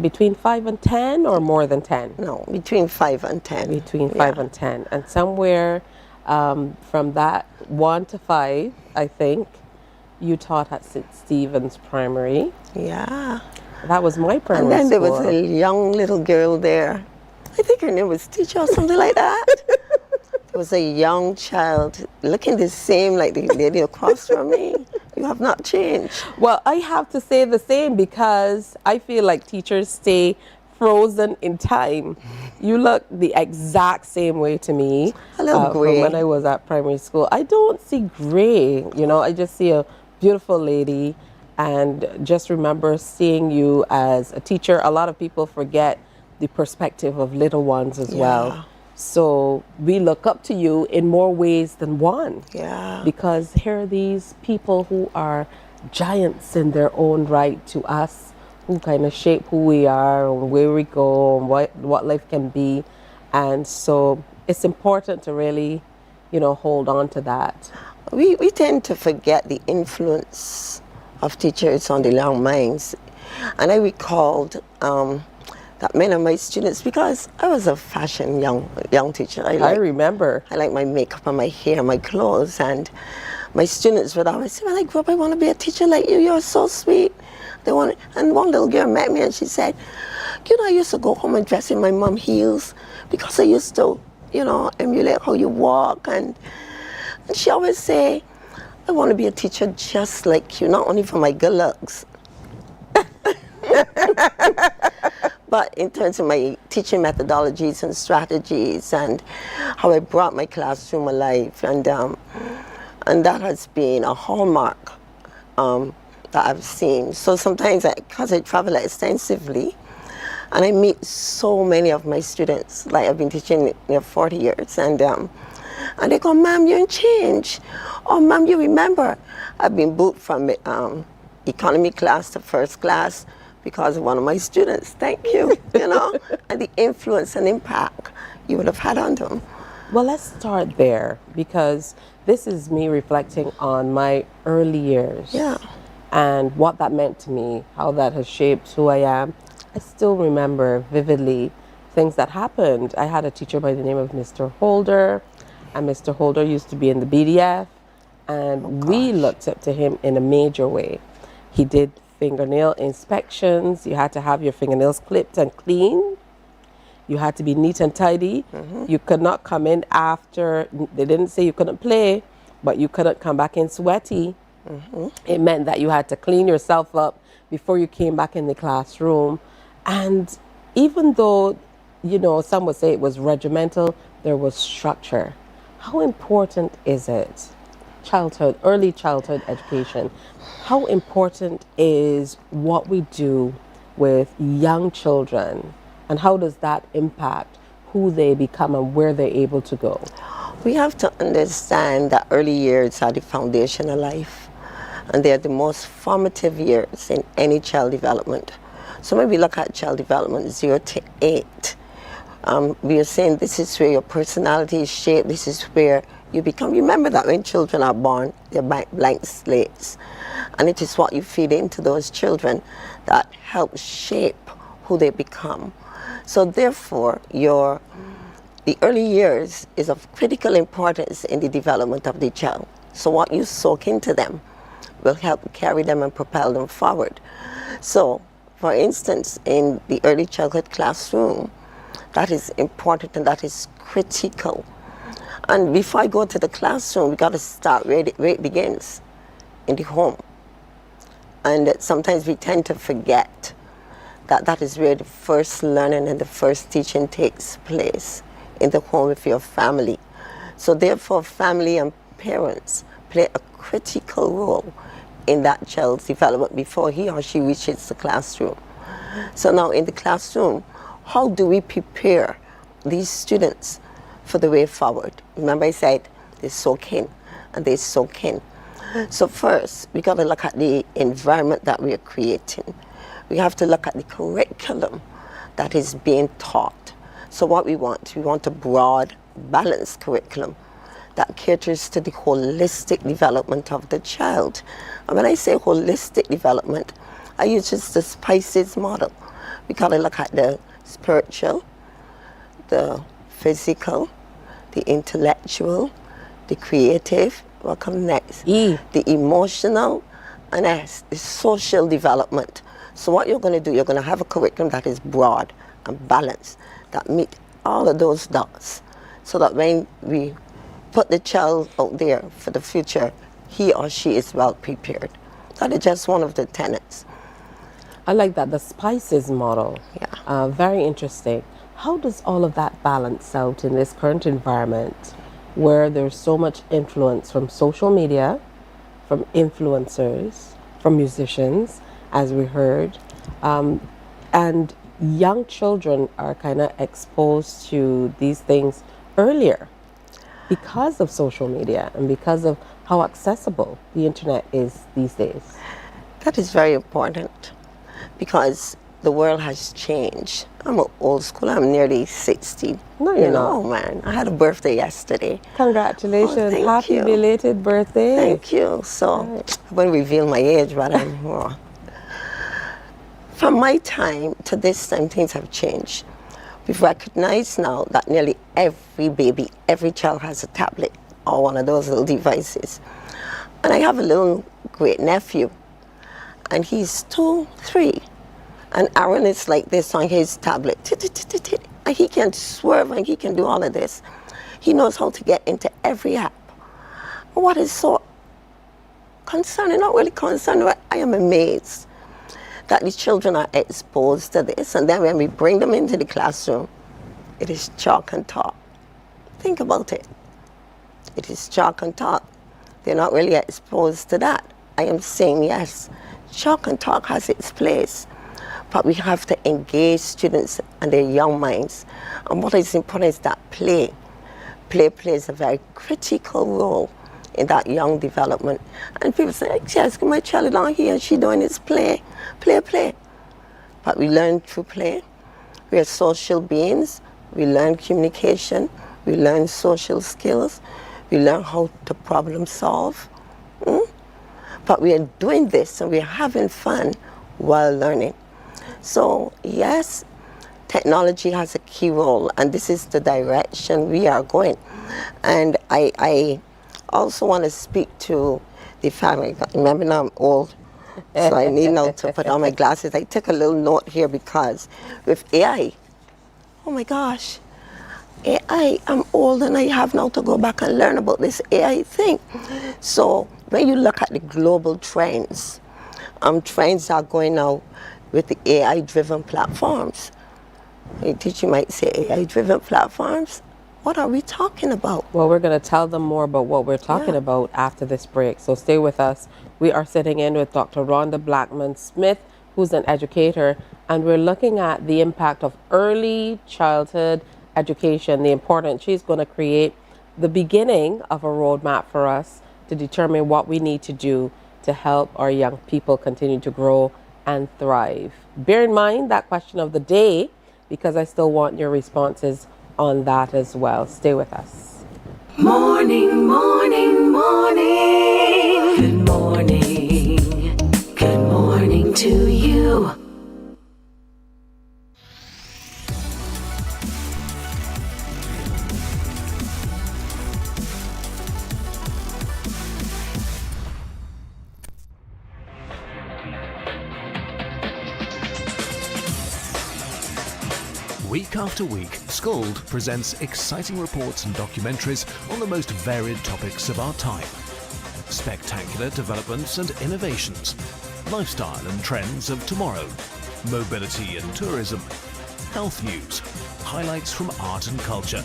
between 5 and 10 or more than 10? No, between 5 and 10. Between 5 and 10. And somewhere from that 1 to 5, I think, you taught at St. Stephen's Primary. Yeah. That was my primary And then there was school. a young little girl there. I think her name was Teacher or something like that. There was a young child looking the same like the lady across from me. You have not changed. Well, I have to say the same because I feel like teachers stay frozen in time. You look the exact same way to me. A little gray. From when I was at primary school. I don't see gray, I just see a beautiful lady and just remember seeing you as a teacher. A lot of people forget the perspective of little ones as well. So we look up to you in more ways than one. Yeah. Because here are these people who are giants in their own right to us, who kind of shape who we are and where we go and what life can be. And so it's important to really, hold on to that. We tend to forget the influence of teachers on the young minds. And I recalled that many of my students, because I was a fashion young teacher. I remember. I like my makeup and my hair, my clothes, and my students would always say, when I grow up, I want to be a teacher like you. You're so sweet. And one little girl met me and she said, I used to go home and dress in my mom heels because I used to, emulate how you walk. And she always say, I want to be a teacher just like you, not only for my good looks. But in terms of my teaching methodologies and strategies and how I brought my classroom alive, and that has been a hallmark that I've seen. So sometimes, because I travel extensively, and I meet so many of my students, like I've been teaching 40 years, and they go, Ma'am, you're in change. Oh, Ma'am, you remember, I've been moved from economy class to first class because of one of my students. Thank you, and the influence and impact you would have had on them. Well, let's start there because this is me reflecting on my early years. Yeah. And what that meant to me, how that has shaped who I am. I still remember vividly things that happened. I had a teacher by the name of Mr. Holder, and Mr. Holder used to be in the BDF, and we looked up to him in a major way. He did fingernail inspections. You had to have your fingernails clipped and clean. You had to be neat and tidy. You could not come in after. They didn't say you couldn't play, but you couldn't come back in sweaty. It meant that you had to clean yourself up before you came back in the classroom. And even though you know, some would say it was regimental, there was structure. How important is it? Childhood, early childhood education. How important is what we do with young children, and how does that impact who they become and where they're able to go? We have to understand that early years are the foundation of life, and they're the most formative years in any child development. So when we look at child development 0 to 8, we are saying this is where your personality is shaped, this is where you become. Remember that when children are born, they're blank slates, and it is what you feed into those children that helps shape who they become. So therefore, the early years is of critical importance in the development of the child. So what you soak into them will help carry them and propel them forward. So, for instance, in the early childhood classroom, that is important and that is critical. And before I go to the classroom, we got to start where it begins, in the home. And sometimes we tend to forget that that is where the first learning and the first teaching takes place, in the home with your family. So therefore, family and parents play a critical role in that child's development before he or she reaches the classroom. So now in the classroom, how do we prepare these students for the way forward? Remember I said they soak in and they soak in. So first, we got to look at the environment that we are creating. We have to look at the curriculum that is being taught. So what we want a broad, balanced curriculum that caters to the holistic development of the child. And when I say holistic development, I use just the SPICES model. We got to look at the spiritual, the physical, the intellectual, the creative, what comes next? The emotional, and S, the social development. So what you're going to do, you're going to have a curriculum that is broad and balanced, that meet all of those dots, so that when we put the child out there for the future, he or she is well prepared. That is just one of the tenets. I like that, the SPICES model. Yeah. Very interesting. How does all of that balance out in this current environment where there's so much influence from social media, from influencers, from musicians, as we heard, and young children are kind of exposed to these things earlier because of social media and because of how accessible the internet is these days? That is very important, because the world has changed. I'm old school, I'm nearly 60. No, you're not. Oh man, I had a birthday yesterday. Congratulations, Oh, thank happy you. belated birthday. Thank you. So, I won't reveal my age, but I'm more. From my time to this time, things have changed. We've recognized now that nearly every baby, every child has a tablet or one of those little devices. And I have a little great nephew, and he's 2, 3. And Aaron is like this on his tablet. And he can swerve and he can do all of this. He knows how to get into every app. What is so concerning, not really concerning, I am amazed that the children are exposed to this. And then when we bring them into the classroom, it is chalk and talk. Think about it. It is chalk and talk. They're not really exposed to that. I am saying, yes, chalk and talk has its place, but we have to engage students and their young minds. And what is important is that play. Play plays a very critical role in that young development. And people say, Jessica, my child is not here, she doing is play, play, play. But we learn through play. We are social beings. We learn communication. We learn social skills. We learn how to problem solve. But we are doing this and we are having fun while learning. So yes, technology has a key role, and this is the direction we are going. And I also want to speak to the family. Remember now I'm old, so I need now to put on my glasses. I took a little note here because with AI, oh my gosh, AI, I'm old and I have now to go back and learn about this AI thing. So when you look at the global trends, trends are going now with the AI-driven platforms. A teacher might say AI-driven platforms. What are we talking about? Well, we're going to tell them more about what we're talking about after this break. So stay with us. We are sitting in with Dr. Rhonda Blackman-Smith, who's an educator, and we're looking at the impact of early childhood education, the importance. She's going to create the beginning of a roadmap for us to determine what we need to do to help our young people continue to grow and thrive. Bear in mind that question of the day, because I still want your responses on that as well. Stay with us. Morning, morning, morning. Good morning. Good morning to you. Week after week, Scold presents exciting reports and documentaries on the most varied topics of our time. Spectacular developments and innovations, lifestyle and trends of tomorrow, mobility and tourism, health news, highlights from art and culture.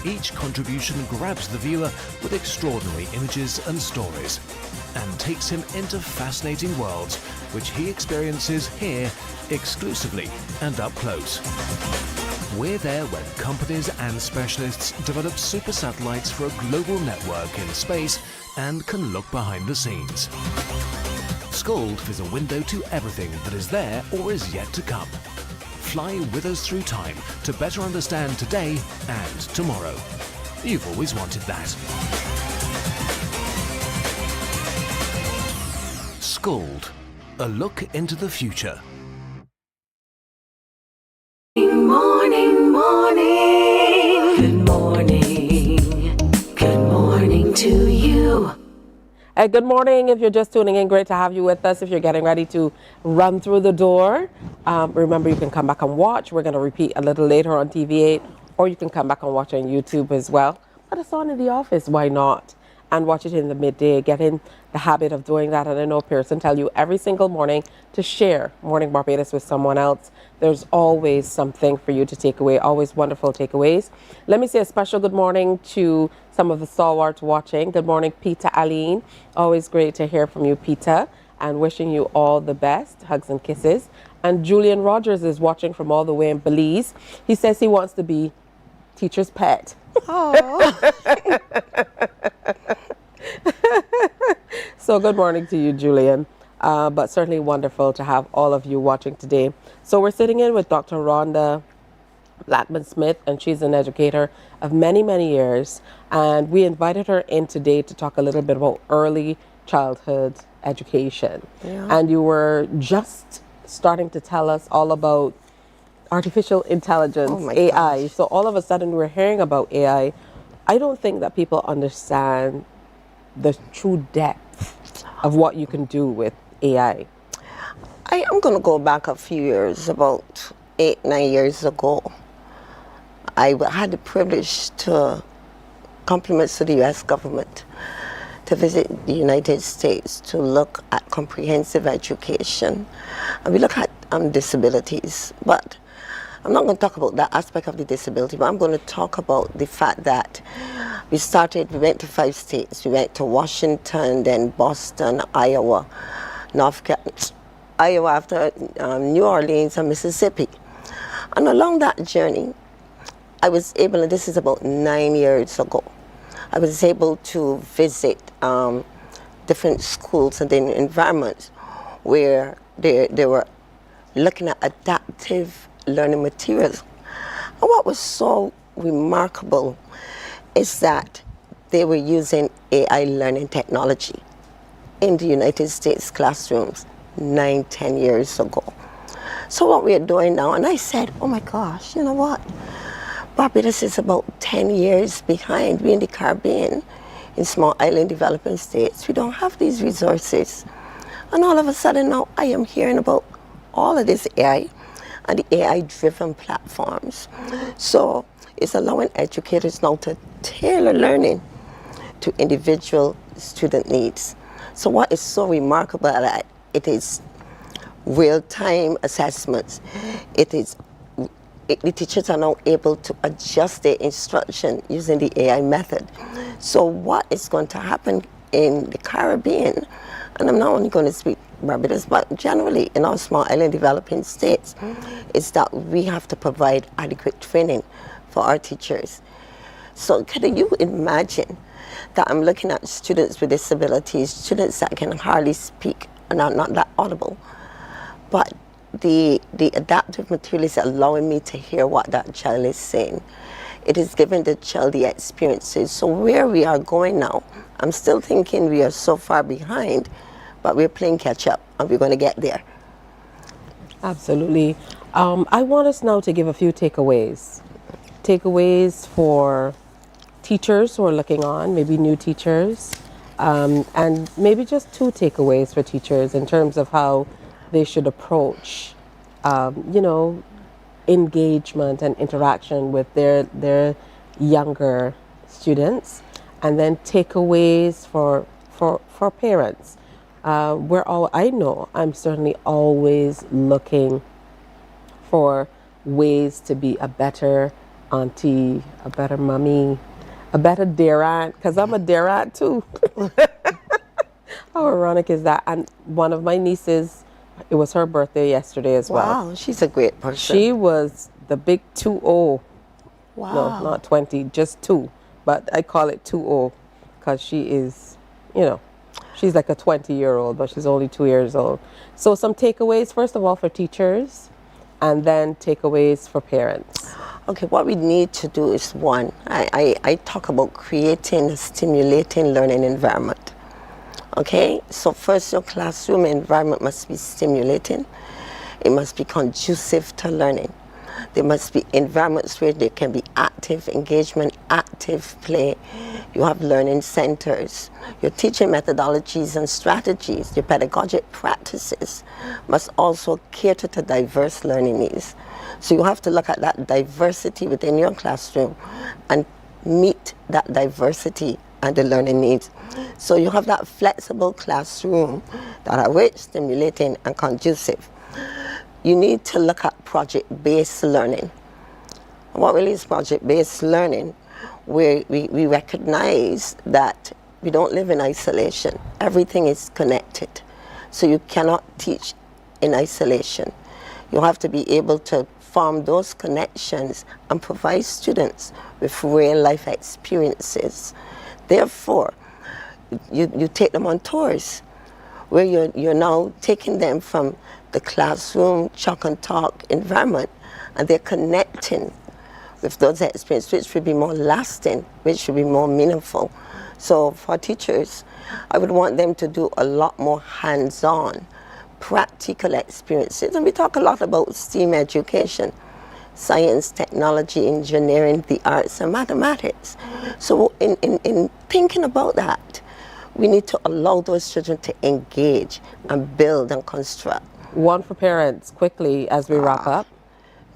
Each contribution grabs the viewer with extraordinary images and stories and takes him into fascinating worlds which he experiences here exclusively and up close. We're there when companies and specialists develop super satellites for a global network in space and can look behind the scenes. Scold is a window to everything that is there or is yet to come. Fly with us through time to better understand today and tomorrow. You've always wanted that. Scold, a look into the future. Morning, morning. Good morning. Good morning to you. Good morning. If you're just tuning in, great to have you with us. If you're getting ready to run through the door, remember you can come back and watch. We're going to repeat a little later on TV8, or you can come back and watch on YouTube as well. But it's on in the office. Why not? And watch it in the midday. Get in the habit of doing that. And I know Pearson tell you every single morning to share Morning Barbados with someone else. There's always something for you to take away, always wonderful takeaways. Let me say a special good morning to some of the stalwarts watching. Good morning, Peter Aline. Always great to hear from you, Peter, and wishing you all the best. Hugs and kisses. And Julian Rogers is watching from all the way in Belize. He says he wants to be teacher's pet. Oh. So good morning to you, Julian. But certainly wonderful to have all of you watching today. So we're sitting in with Dr. Rhonda Blackman-Smith, and she's an educator of many, many years. And we invited her in today to talk a little bit about early childhood education. Yeah. And you were just starting to tell us all about artificial intelligence, AI. Gosh. So all of a sudden we're hearing about AI. I don't think that people understand the true depth of what you can do with AI. I'm going to go back a few years, about 8-9 years ago. I had the privilege to compliments to the U.S. government to visit the United States to look at comprehensive education. And we look at disabilities, but I'm not going to talk about that aspect of the disability, but I'm going to talk about the fact that we went to 5 states. We went to Washington, then Boston, Iowa, Iowa after New Orleans and Mississippi. And along that journey, I was able, and this is about 9 years ago, I was able to visit different schools and then environments where they were looking at adaptive learning materials. And what was so remarkable is that they were using AI learning technology in the United States classrooms 9-10 years ago. So what we are doing now, and I said, oh my gosh, you know what? Barbados is about 10 years behind. We in the Caribbean, in small island developing states, we don't have these resources. And all of a sudden now I am hearing about all of this AI and the AI-driven platforms. So it's allowing educators now to tailor learning to individual student needs. So what is so remarkable about that, it is real-time assessments. It is the teachers are now able to adjust their instruction using the AI method. So what is going to happen in the Caribbean, and I'm not only going to speak Barbados, but generally in our small island developing states, is that we have to provide adequate training for our teachers. So can you imagine that I'm looking at students with disabilities, students that can hardly speak and are not that audible, but the adaptive material is allowing me to hear what that child is saying. It is giving the child the experiences. So where we are going now, I'm still thinking we are so far behind, but we're playing catch up and we're going to get there. Absolutely. I want us now to give a few takeaways. Takeaways for teachers who are looking on, maybe new teachers, and maybe just 2 takeaways for teachers in terms of how they should approach, engagement and interaction with their younger students, and then takeaways for parents. I know I'm certainly always looking for ways to be a better auntie, a better mommy, a better dear aunt, because I'm a dear aunt too. How ironic is that? And one of my nieces, it was her birthday yesterday as well. Wow, she's a great person. She was the big 2-0. Wow. No, not 20, just 2. But I call it 2-0 because she is, she's like a 20-year-old, but she's only 2 years old. So some takeaways, first of all, for teachers, and then takeaways for parents. Okay, what we need to do is one, I talk about creating a stimulating learning environment. Okay, so first your classroom environment must be stimulating. It must be conducive to learning. There must be environments where there can be active engagement, active play. You have learning centers. Your teaching methodologies and strategies, your pedagogic practices must also cater to diverse learning needs. So you have to look at that diversity within your classroom and meet that diversity and the learning needs. So you have that flexible classroom that are rich, stimulating, and conducive. You need to look at project-based learning. What really is project-based learning? Where we recognize that we don't live in isolation. Everything is connected. So you cannot teach in isolation. You have to be able to form those connections and provide students with real-life experiences. Therefore, you take them on tours where you're now taking them from the classroom chalk and talk environment, and they're connecting with those experiences, which will be more lasting, which will be more meaningful. So for teachers, I would want them to do a lot more hands-on, practical experiences. And we talk a lot about STEAM education, science, technology, engineering, the arts, and mathematics. So in thinking about that, we need to allow those children to engage and build and construct. One for parents, quickly, as we wrap up.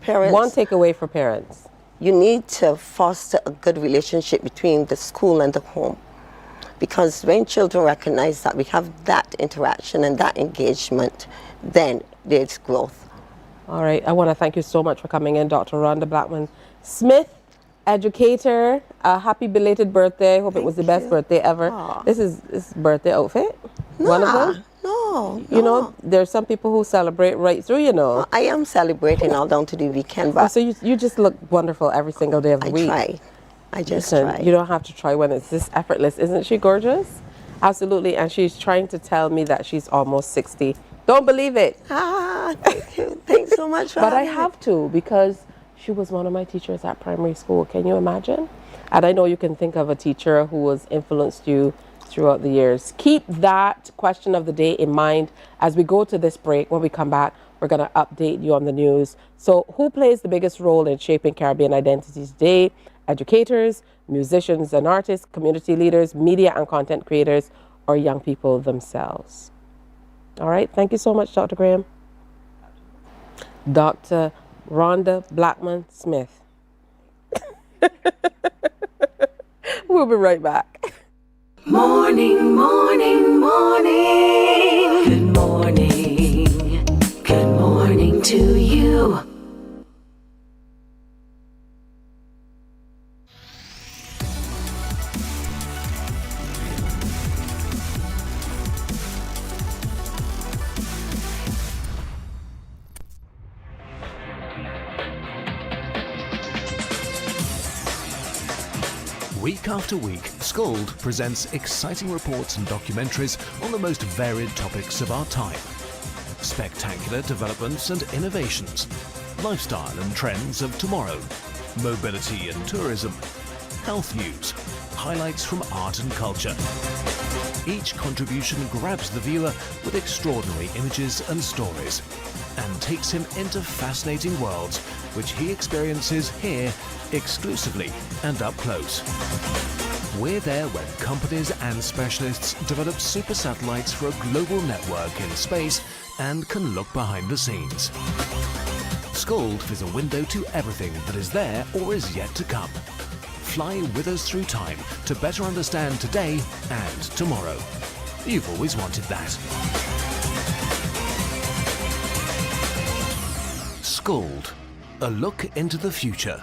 Parents, one takeaway for parents. You need to foster a good relationship between the school and the home. Because when children recognize that we have that interaction and that engagement, then there's growth. All right, I want to thank you so much for coming in, Dr. Rhonda Blackman-Smith, educator. Happy belated birthday. Hope it was the best birthday ever. Aww. This is birthday outfit? One of them? No. You know, there's some people who celebrate right through, you know. I am celebrating all down to the weekend, but... So you just look wonderful every single day of the week. I just Listen, try. You don't have to try when it's this effortless. Isn't she gorgeous? Absolutely. And she's trying to tell me that she's almost 60. Don't believe it. Thank you. Thanks so much for But I having have to, because she was one of my teachers at primary school. Can you imagine? And I know you can think of a teacher who has influenced you throughout the years. Keep that question of the day in mind as we go to this break. When we come back, we're going to update you on the news. So who plays the biggest role in shaping Caribbean identity today? Educators, musicians and artists, community leaders, media and content creators, or young people themselves? All right. Thank you so much, Dr. Graham. Dr. Rhonda Blackman-Smith. We'll be right back. Morning, morning, morning. Good morning. Good morning to you. Week after week, Scold presents exciting reports and documentaries on the most varied topics of our time. Spectacular developments and innovations, lifestyle and trends of tomorrow, mobility and tourism, health news, highlights from art and culture. Each contribution grabs the viewer with extraordinary images and stories and takes him into fascinating worlds which he experiences here exclusively and up close. We're there when companies and specialists develop super satellites for a global network in space and can look behind the scenes. Scold is a window to everything that is there or is yet to come. Fly with us through time to better understand today and tomorrow. You've always wanted that. Scold, a look into the future.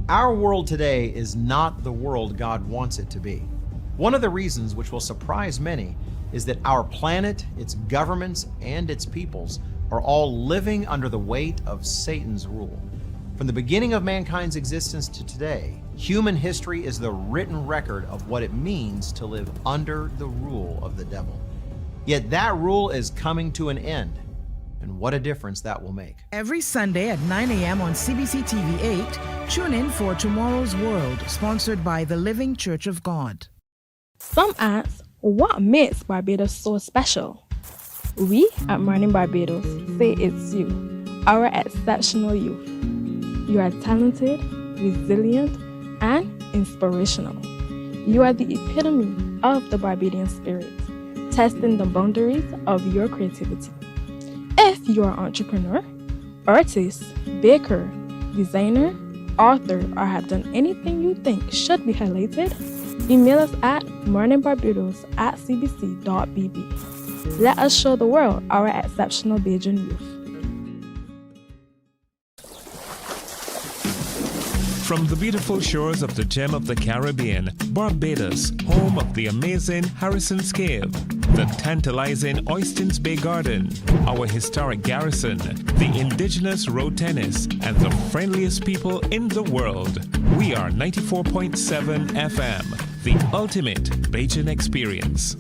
Our world today is not the world God wants it to be. One of the reasons, which will surprise many, is that our planet, its governments, and its peoples are all living under the weight of Satan's rule. From the beginning of mankind's existence to today, human history is the written record of what it means to live under the rule of the devil. Yet that rule is coming to an end, and what a difference that will make. Every Sunday at 9 a.m. on CBC TV 8, tune in for Tomorrow's World, sponsored by the Living Church of God. Some ask, what makes Barbados so special? We at Mornin Barbados say it's you, our exceptional youth. You are talented, resilient, and inspirational. You are the epitome of the Barbadian spirit, testing the boundaries of your creativity. If you are an entrepreneur, artist, baker, designer, author, or have done anything you think should be highlighted, email us at morninbarbados@cbc.bb. Let us show the world our exceptional Bajan youth. From the beautiful shores of the gem of the Caribbean, Barbados, home of the amazing Harrison's Cave, the tantalizing Oystins Bay Garden, our historic garrison, the indigenous road tennis, and the friendliest people in the world. We are 94.7 FM, the ultimate Bajan experience.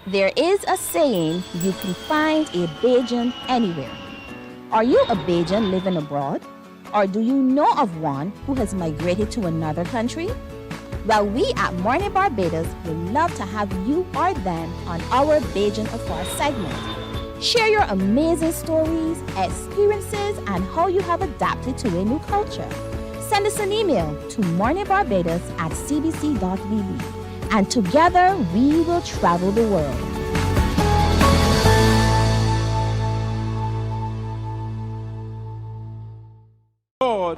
There is a saying, you can find a Bajan anywhere. Are you a Bajan living abroad? Or do you know of one who has migrated to another country? Well, we at Mornin Barbados would love to have you or them on our Bajan Afar segment. Share your amazing stories, experiences, and how you have adapted to a new culture. Send us an email to morninbarbados@cbc.bb, and together we will travel the world. God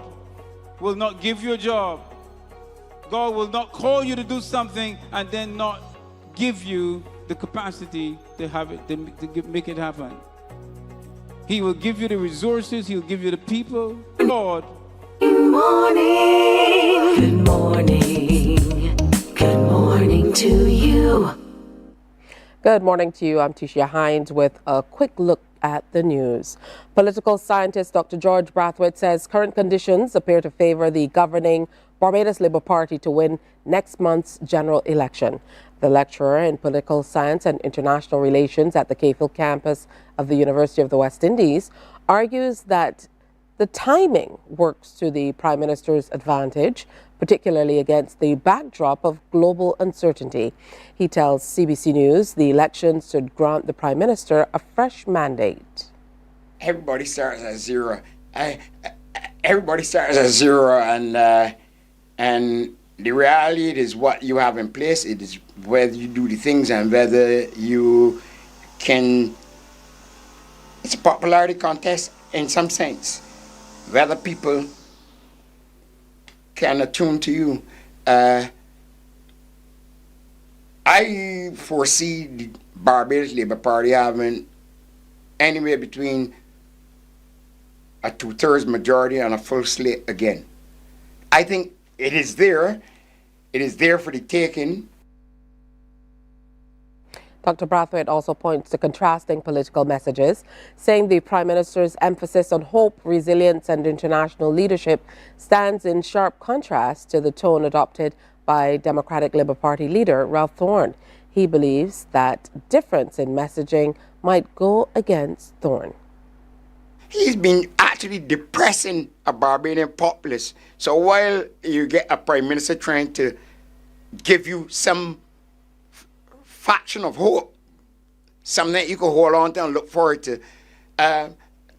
will not give you a job. God will not call you to do something and then not give you the capacity to have it, to make it happen. He will give you the resources. He'll give you the people. Lord. Good morning. Good morning. Good morning to you. Good morning to you. I'm Tisha Hines with a quick look at the news. Political scientist Dr. George Brathwaite says current conditions appear to favor the governing Barbados Labour Party to win next month's general election. The lecturer in political science and international relations at the Cayfield campus of the University of the West Indies argues that the timing works to the Prime Minister's advantage, particularly against the backdrop of global uncertainty. He tells CBC News the elections should grant the Prime Minister a fresh mandate. Everybody starts at zero. Everybody starts at zero, and the reality is what you have in place. It is whether you do the things and whether you can. It's a popularity contest in some sense. Whether people can attune to you. I foresee the Barbados Labour Party having anywhere between a 2/3 majority and a full slate again. I think it is there. It is there for the taking. Dr. Brathwaite also points to contrasting political messages, saying the Prime Minister's emphasis on hope, resilience and international leadership stands in sharp contrast to the tone adopted by Democratic Labour Party leader Ralph Thorne. He believes that difference in messaging might go against Thorne. He's been actually depressing a Barbadian populace. So while you get a Prime Minister trying to give you some fraction of hope, something that you can hold on to and look forward to,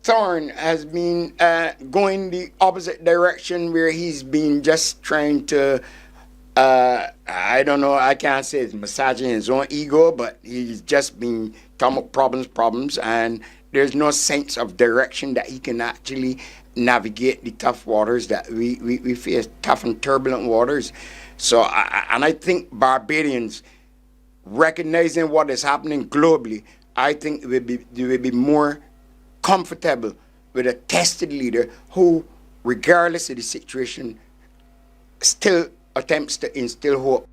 Thorne has been going the opposite direction, where he's been just trying to, I don't know, I can't say it's massaging his own ego, but he's just been talking about problems, and there's no sense of direction that he can actually navigate the tough waters that we face, tough and turbulent waters. So, and I think Barbadians, recognizing what is happening globally, I think they will be more comfortable with a tested leader who, regardless of the situation, still attempts to instill hope.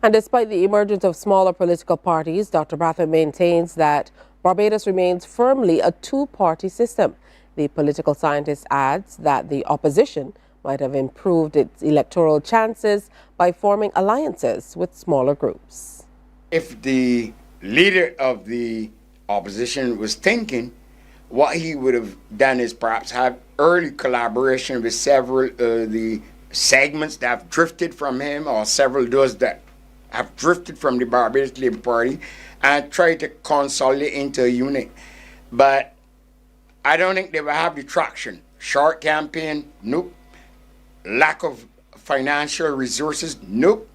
And despite the emergence of smaller political parties, Dr. Brathwaite maintains that Barbados remains firmly a two-party system. The political scientist adds that the opposition might have improved its electoral chances by forming alliances with smaller groups. If the leader of the opposition was thinking, what he would have done is perhaps have early collaboration with several of the segments that have drifted from him, or several of those that have drifted from the Barbados Labour Party, and try to consolidate into a unit. But I don't think they will have the traction. Short campaign, nope. Lack of financial resources, nope.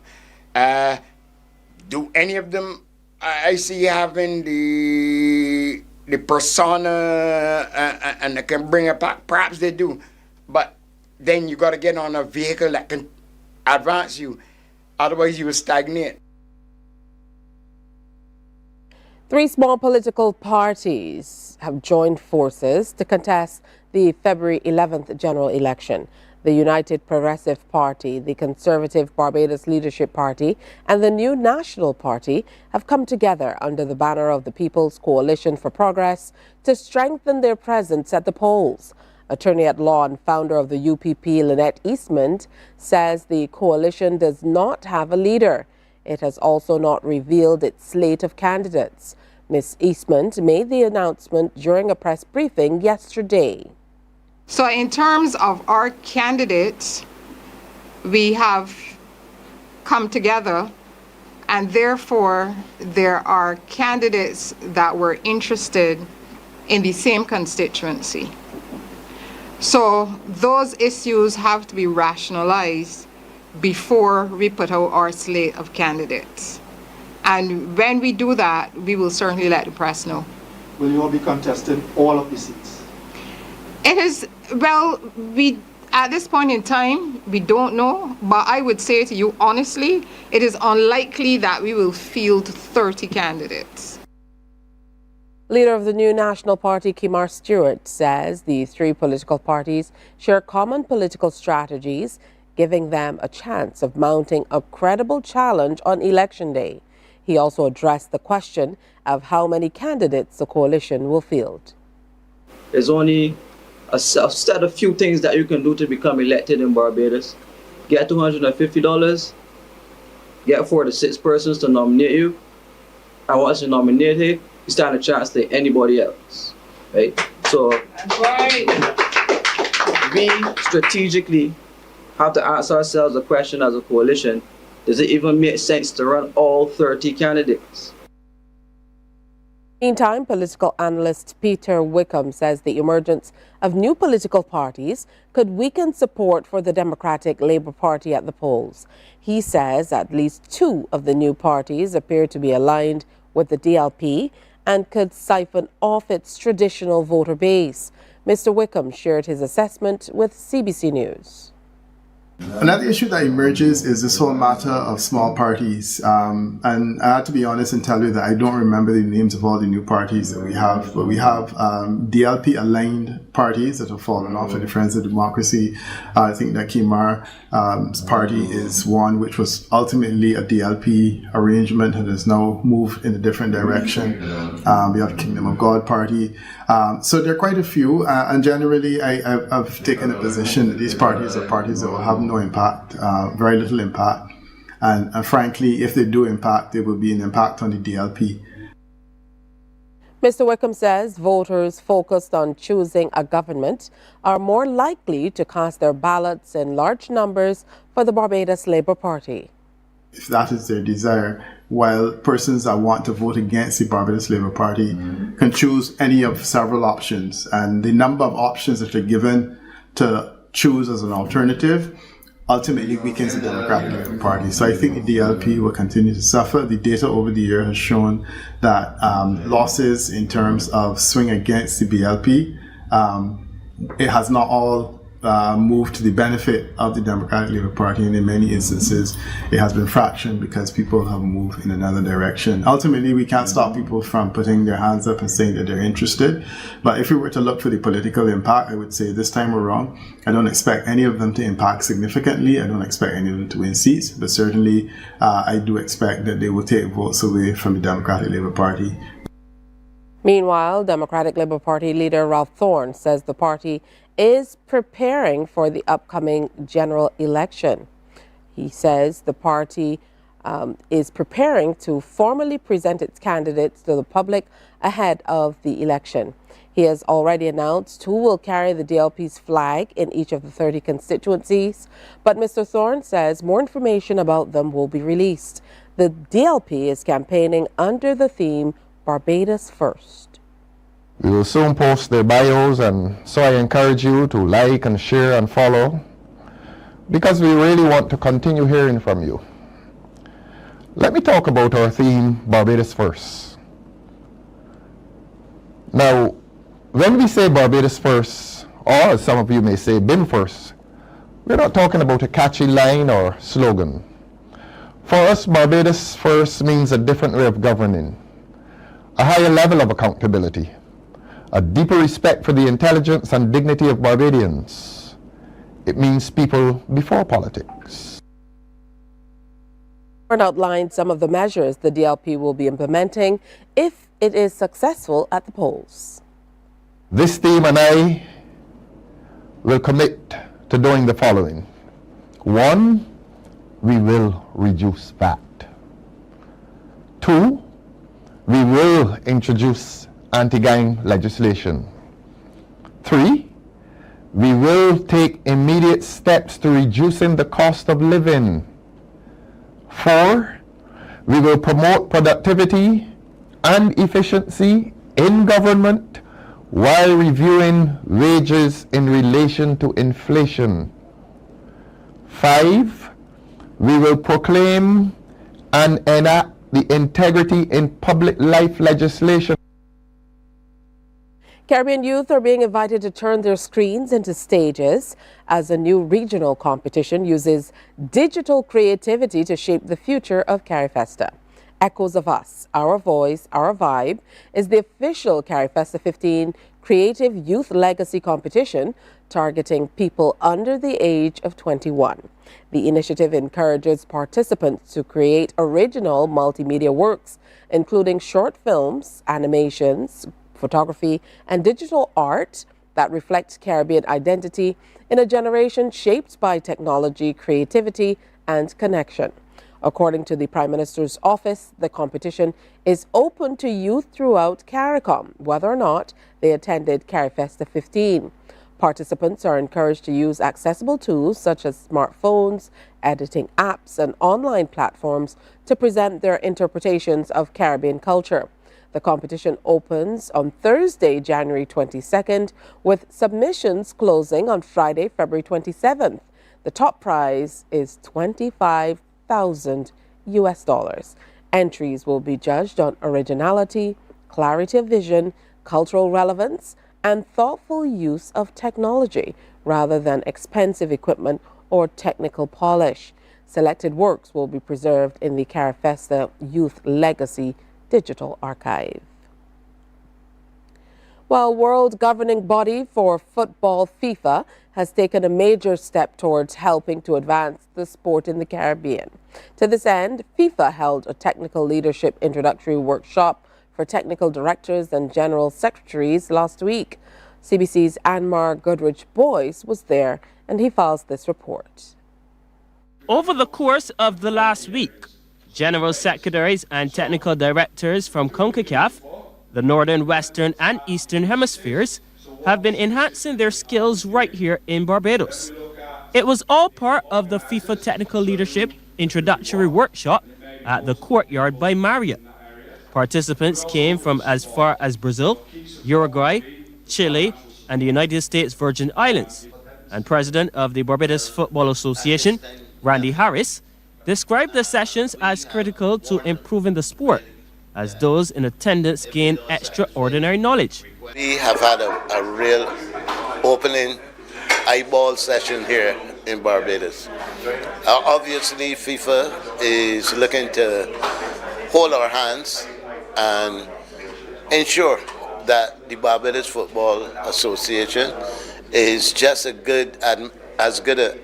Do any of them I see having the persona and they can bring it back? Perhaps they do, but then you got to get on a vehicle that can advance you. Otherwise, you will stagnate. 3 small political parties have joined forces to contest the February 11th general election. The United Progressive Party, the Conservative Barbados Leadership Party, and the New National Party have come together under the banner of the People's Coalition for Progress to strengthen their presence at the polls. Attorney at law and founder of the UPP, Lynette Eastman, says the coalition does not have a leader. It has also not revealed its slate of candidates. Ms. Eastman made the announcement during a press briefing yesterday. So in terms of our candidates, we have come together, and therefore there are candidates that were interested in the same constituency. So those issues have to be rationalized before we put out our slate of candidates. And when we do that, we will certainly let the press know. Will you all be contesting all of the seats? It is, well, at this point in time, we don't know, but I would say to you honestly, it is unlikely that we will field 30 candidates. Leader of the New National Party, Kimar Stewart, says the 3 political parties share common political strategies, giving them a chance of mounting a credible challenge on Election Day. He also addressed the question of how many candidates the coalition will field. There's only a set of few things that you can do to become elected in Barbados. Get $250, get 4 to 6 persons to nominate you, and once you're nominated, you stand a chance to anybody else, right? So we strategically have to ask ourselves the question as a coalition, does it even make sense to run all 30 candidates? Meantime, political analyst Peter Wickham says the emergence of new political parties could weaken support for the Democratic Labour Party at the polls. He says at least 2 of the new parties appear to be aligned with the DLP and could siphon off its traditional voter base. Mr. Wickham shared his assessment with CBC News. Another issue that emerges is this whole matter of small parties. And I have to be honest and tell you that I don't remember the names of all the new parties that we have, but we have DLP-aligned parties that have fallen off of the Friends of Democracy. I think that Kimar's party is one which was ultimately a DLP arrangement and has now moved in a different direction. We have Kingdom of God party. So there are quite a few, and generally I've taken a position that these parties are parties that will have no impact, very little impact, and frankly, if they do impact, there will be an impact on the DLP. Mr. Wickham says voters focused on choosing a government are more likely to cast their ballots in large numbers for the Barbados Labour Party. If that is their desire, while persons that want to vote against the Barbados Labour Party can choose any of several options, and the number of options that are given to choose as an alternative ultimately weakens the Democratic Labour Party. So I think the DLP will continue to suffer. The data over the year has shown that losses in terms of swing against the BLP, it has not all moved to the benefit of the Democratic Labour Party, and in many instances it has been fractioned because people have moved in another direction. Ultimately, we can't stop people from putting their hands up and saying that they're interested, but if we were to look for the political impact, I would say this time around, I don't expect any of them to impact significantly. I don't expect any of them to win seats, but certainly I do expect that they will take votes away from the Democratic Labour Party. Meanwhile, Democratic Labour Party leader Ralph Thorne says the party is preparing for the upcoming general election. He says the party is preparing to formally present its candidates to the public ahead of the election. He has already announced who will carry the DLP's flag in each of the 30 constituencies, but Mr. Thorne says more information about them will be released. The DLP is campaigning under the theme Barbados First. We will soon post their bios, and so I encourage you to like and share and follow, because we really want to continue hearing from you. Let me talk about our theme, Barbados First. Now, when we say Barbados First, or as some of you may say, BIM First, we're not talking about a catchy line or slogan. For us, Barbados First means a different way of governing, a higher level of accountability, a deeper respect for the intelligence and dignity of Barbadians. It means people before politics. Thorne outlined some of the measures the DLP will be implementing if it is successful at the polls. This team and I will commit to doing the following. 1, we will reduce VAT. 2, we will introduce anti-gang legislation. 3, we will take immediate steps to reducing the cost of living. 4, we will promote productivity and efficiency in government while reviewing wages in relation to inflation. 5, we will proclaim and enact the integrity in public life legislation. Caribbean youth are being invited to turn their screens into stages as a new regional competition uses digital creativity to shape the future of CariFesta. Echoes of Us, Our Voice, Our Vibe is the official CariFesta 15 Creative Youth Legacy competition targeting people under the age of 21. The initiative encourages participants to create original multimedia works, including short films, animations, photography, and digital art that reflect Caribbean identity in a generation shaped by technology, creativity, and connection. According to the Prime Minister's office, the competition is open to youth throughout CARICOM, whether or not they attended CariFesta 15. Participants are encouraged to use accessible tools such as smartphones, editing apps, and online platforms to present their interpretations of Caribbean culture. The competition opens on Thursday, January 22nd, with submissions closing on Friday, February 27th. The top prize is $25,000 US. Entries will be judged on originality, clarity of vision, cultural relevance, and thoughtful use of technology rather than expensive equipment or technical polish. Selected works will be preserved in the Carafesta Youth Legacy Digital Archive. While world governing body for football, FIFA, has taken a major step towards helping to advance the sport in the Caribbean. To this end, FIFA held a technical leadership introductory workshop for technical directors and general secretaries last week. CBC's Anmar Goodrich-Boyce was there, and he files this report. Over the course of the last week, general secretaries and technical directors from CONCACAF, the Northern, Western and Eastern Hemispheres, have been enhancing their skills right here in Barbados. It was all part of the FIFA Technical Leadership Introductory Workshop at the Courtyard by Marriott. Participants came from as far as Brazil, Uruguay, Chile and the United States Virgin Islands. And President of the Barbados Football Association, Randy Harris, described the sessions as critical to improving the sport, as those in attendance gained extraordinary knowledge. We have had a real opening eyeball session here in Barbados. Obviously, FIFA is looking to hold our hands and ensure that the Barbados Football Association is just as good an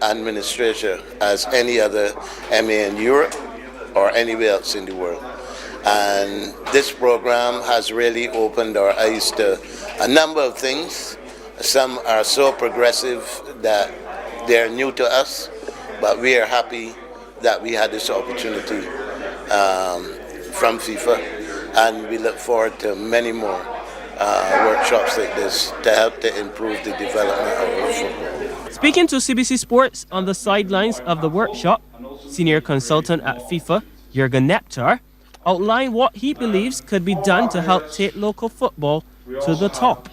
administrator as any other MA in Europe or anywhere else in the world. And this program has really opened our eyes to a number of things. Some are so progressive that they're new to us, but we are happy that we had this opportunity from FIFA, and we look forward to many more workshops like this to help to improve the development of our football. Speaking to CBC Sports on the sidelines of the workshop, senior consultant at FIFA, Jurgen Neptar, outlined what he believes could be done to help take local football to the top.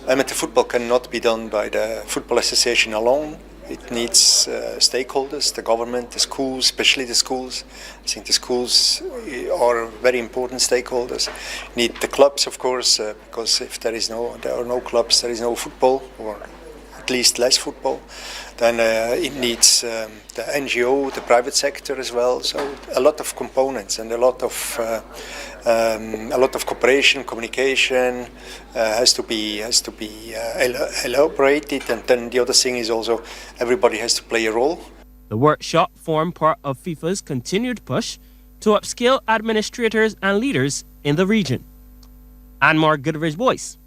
Amateur football cannot be done by the Football Association alone. It needs stakeholders, the government, the schools, especially the schools. I think the schools are very important stakeholders. Need the clubs, of course, because if there are no clubs, there is no football, or at least less football. Then it needs the NGO, the private sector as well. So a lot of components and a lot of cooperation, communication has to be elaborated. And then the other thing is also everybody has to play a role. The workshop formed part of FIFA's continued push to upskill administrators and leaders in the region. Anmar Goodrich-Boyce,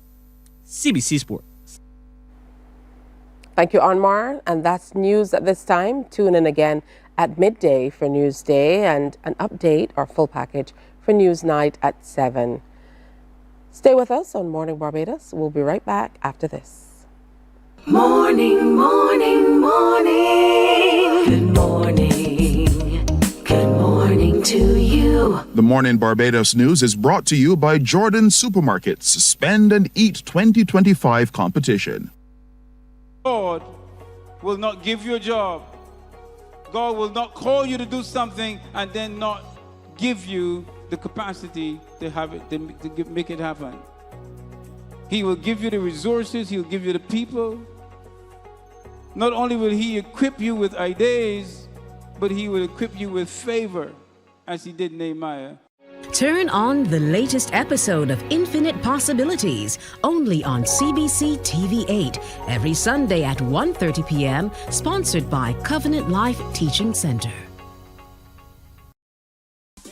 CBC Sport. Thank you, Anmar. And that's news at this time. Tune in again at midday for Newsday and an update or full package for News Night at 7. Stay with us on Morning Barbados. We'll be right back after this. Morning, morning, morning. Good morning. Good morning to you. The Morning Barbados news is brought to you by Jordan Supermarkets Spend and Eat 2025 competition. God will not give you a job. God will not call you to do something and then not give you the capacity to have it, to make it happen. He will give you the resources, he'll give you the people. Not only will he equip you with ideas, but he will equip you with favor, as he did Nehemiah. Turn on the latest episode of Infinite Possibilities, only on CBC TV8, every Sunday at 1:30 p.m., sponsored by Covenant Life Teaching Center.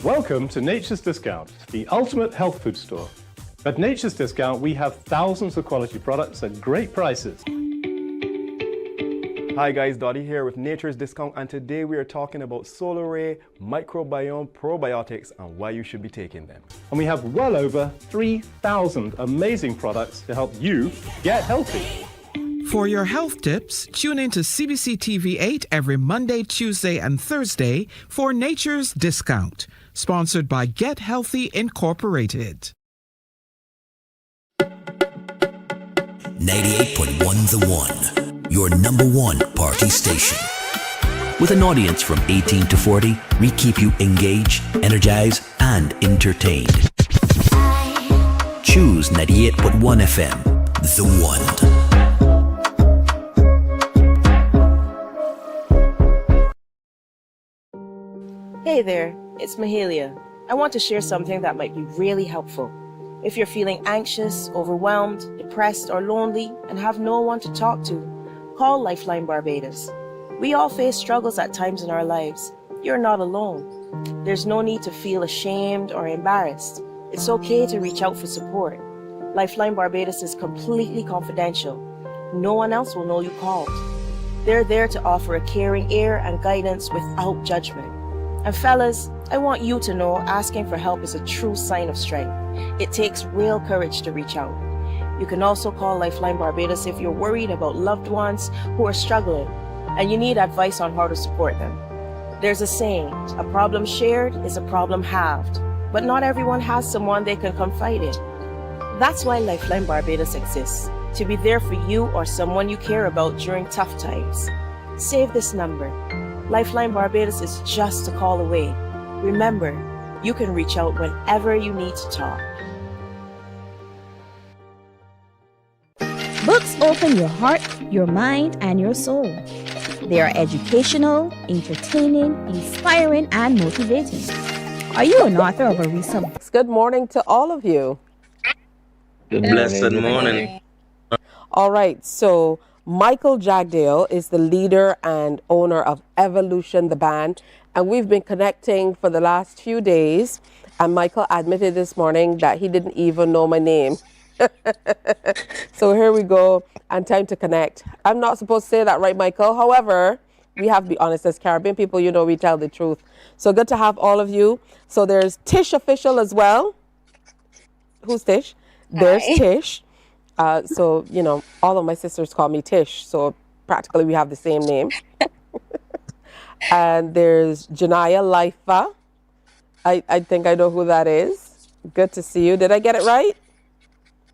Welcome to Nature's Discount, the ultimate health food store. At Nature's Discount, we have thousands of quality products at great prices. Hi guys, Dottie here with Nature's Discount, and today we are talking about Solar Ray, microbiome probiotics, and why you should be taking them. And we have well over 3,000 amazing products to help you get healthy. For your health tips, tune in to CBC TV8 every Monday, Tuesday, and Thursday for Nature's Discount, sponsored by Get Healthy Incorporated. 98.1 The One. Your number one party station. With an audience from 18 to 40, we keep you engaged, energized, and entertained. Choose 98.1 FM, The One. Hey there, it's Mahalia. I want to share something that might be really helpful. If you're feeling anxious, overwhelmed, depressed, or lonely and have no one to talk to, call Lifeline Barbados. We all face struggles at times in our lives. You're not alone. There's no need to feel ashamed or embarrassed. It's okay to reach out for support. Lifeline Barbados is completely confidential. No one else will know you called. They're there to offer a caring ear and guidance without judgment. And fellas, I want you to know asking for help is a true sign of strength. It takes real courage to reach out. You can also call Lifeline Barbados if you're worried about loved ones who are struggling and you need advice on how to support them. There's a saying, a problem shared is a problem halved, but not everyone has someone they can confide in. That's why Lifeline Barbados exists, to be there for you or someone you care about during tough times. Save this number. Lifeline Barbados is just a call away. Remember, you can reach out whenever you need to talk. Books open your heart, your mind, and your soul. They are educational, entertaining, inspiring, and motivating. Are you an author of a recent book? Good morning to all of you. Good blessed morning. All right, so Michael Jagdale is the leader and owner of Evolution, the band, and we've been connecting for the last few days, and Michael admitted this morning that he didn't even know my name. So here we go, and time to connect. I'm not supposed to say that, right, Michael? However, we have to be honest as Caribbean people, you know we tell the truth. So good to have all of you. So there's Tish Official as well. Who's Tish? There's Hi. Tish. So, you know, all of my sisters call me Tish, so practically we have the same name. And there's Janaya Lifa. I think I know who that is. Good to see you. Did I get it right?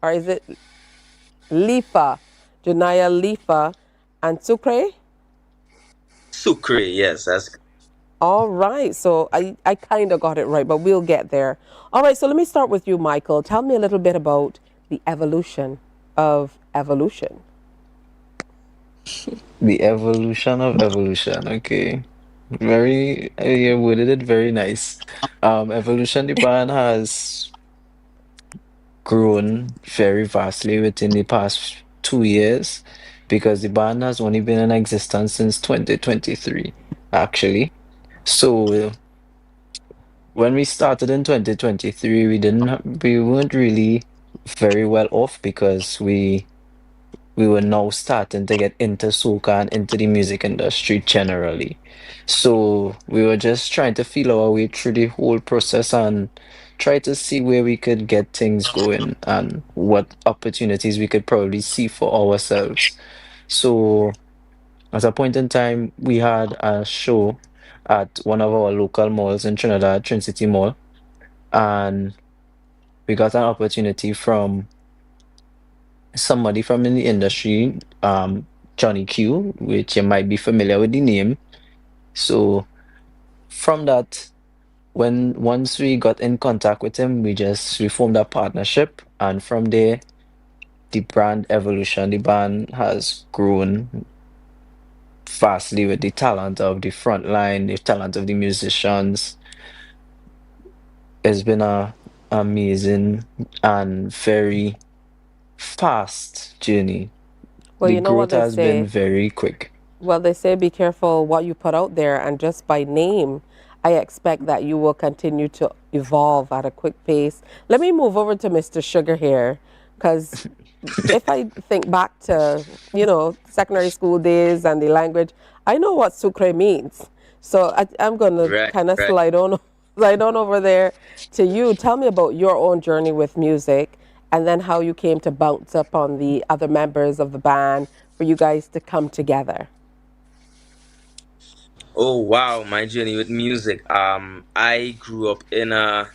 Or is it Lifa? Janaya Lifa. And Sucre? Sucre, yes, that's All right, so I kind of got it right, but we'll get there. All right, so let me start with you, Michael. Tell me a little bit about the evolution of evolution. The evolution of evolution. Okay. Very, you worded it very nice. Evolution, the band has grown very vastly within the past 2 years because the band has only been in existence since 2023, actually. So when we started in 2023, we weren't really very well off because we were now starting to get into soca and into the music industry generally. So we were just trying to feel our way through the whole process and try to see where we could get things going and what opportunities we could probably see for ourselves. So at a point in time, we had a show at one of our local malls in Trinidad, Trinity Mall, and we got an opportunity from somebody from in the industry, Johnny Q, which you might be familiar with the name. So from that, once we got in contact with him, we formed a partnership, and from there, the brand evolution, the band has grown vastly with the talent of the front line, the talent of the musicians. It's been a amazing and very fast journey. Well, The you know what growth they has been say. very quick. Well, they say be careful what you put out there, and just by name, I expect that you will continue to evolve at a quick pace. Let me move over to Mr. Sugar here, because if I think back to, you know, secondary school days and the language, I know what sucre means. So I'm going to right, kind of right. slide on over there to you. Tell me about your own journey with music, and then how you came to bounce up on the other members of the band for you guys to come together. Oh wow, my journey with music. I grew up in a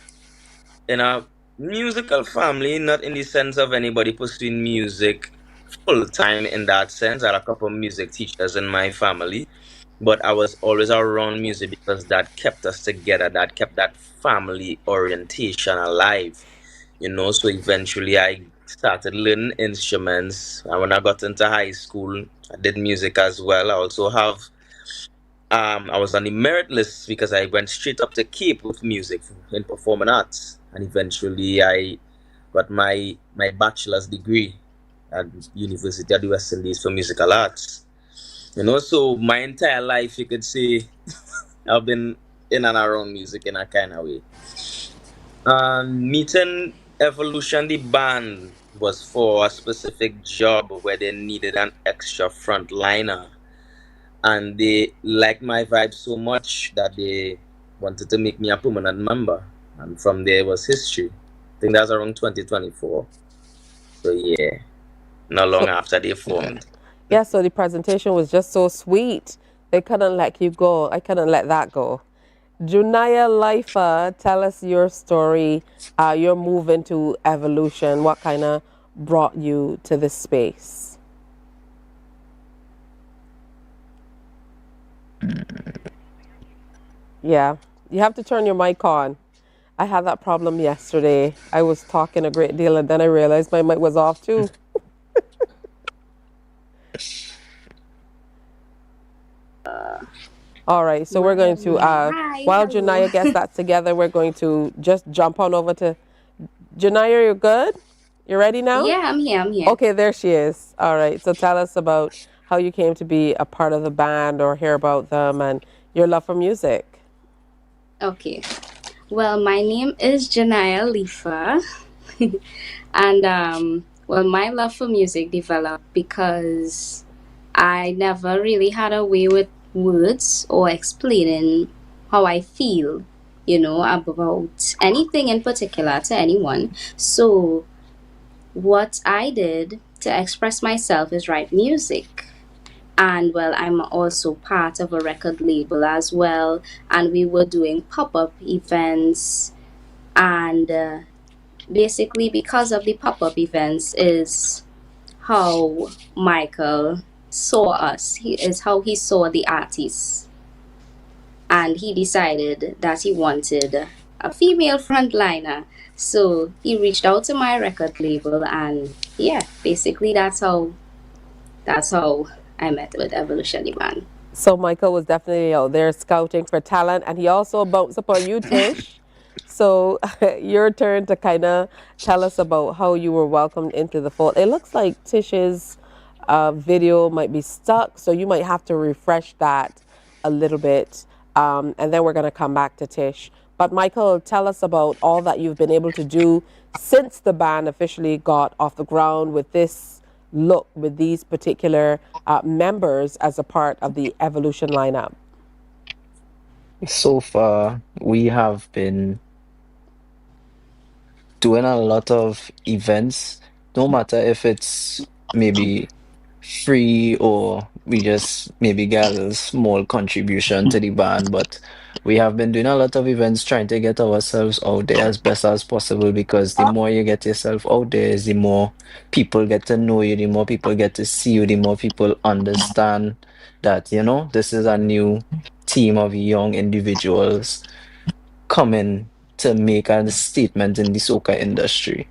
musical family, not in the sense of anybody pursuing music full time in that sense. I had a couple of music teachers in my family, but I was always around music because that kept us together, that kept that family orientation alive, you know. So eventually I started learning instruments. And when I got into high school, I did music as well. I also have I was on the merit list because I went straight up to Cape with music in performing arts, and eventually I got my bachelor's degree at University of the West Indies for musical arts. So my entire life, you could say, I've been in and around music in a kind of way. Meeting Evolution, the band, was for a specific job where they needed an extra frontliner, and they liked my vibe so much that they wanted to make me a permanent member. And from there was history. I think that's around 2024. So yeah, not long after they formed. Yeah, so the presentation was just so sweet. They couldn't let you go. I couldn't let that go. Junaya Lifa, tell us your story, your move into Evolution. What kind of brought you to this space? Yeah, you have to turn your mic on. I had that problem yesterday. I was talking a great deal and then I realized my mic was off too. All right, so we're going to, while Janaya gets that together, we're going to just jump on over to, Janaya, you're good? You ready now? Yeah, I'm here. Okay, there she is. All right, so tell us about how you came to be a part of the band or hear about them and your love for music. Okay. Well, my name is Janaya Lifa. And, well, my love for music developed because I never really had a way with words or explaining how I feel, about anything in particular to anyone. So what I did to express myself is write music. And well, I'm also part of a record label as well. And we were doing pop-up events. And basically, because of the pop-up events is how Michael saw us. How he saw the artists. And he decided that he wanted a female frontliner. So he reached out to my record label, and yeah, basically that's how I met with Evolution the band. So Michael was definitely out there scouting for talent, and he also bounced upon you, Tish. So your turn to kind of tell us about how you were welcomed into the fold. It looks like Tish's video might be stuck, so you might have to refresh that a little bit, and then we're going to come back to Tish. But Michael, tell us about all that you've been able to do since the band officially got off the ground with this look, with these particular members as a part of the Evolution lineup. So far, we have been doing a lot of events, no matter if it's maybe free or we just maybe get a small contribution to the band, but we have been doing a lot of events trying to get ourselves out there as best as possible, because the more you get yourself out there is the more people get to know you, the more people get to see you, the more people understand that, this is a new team of young individuals coming to make a statement in the soca industry.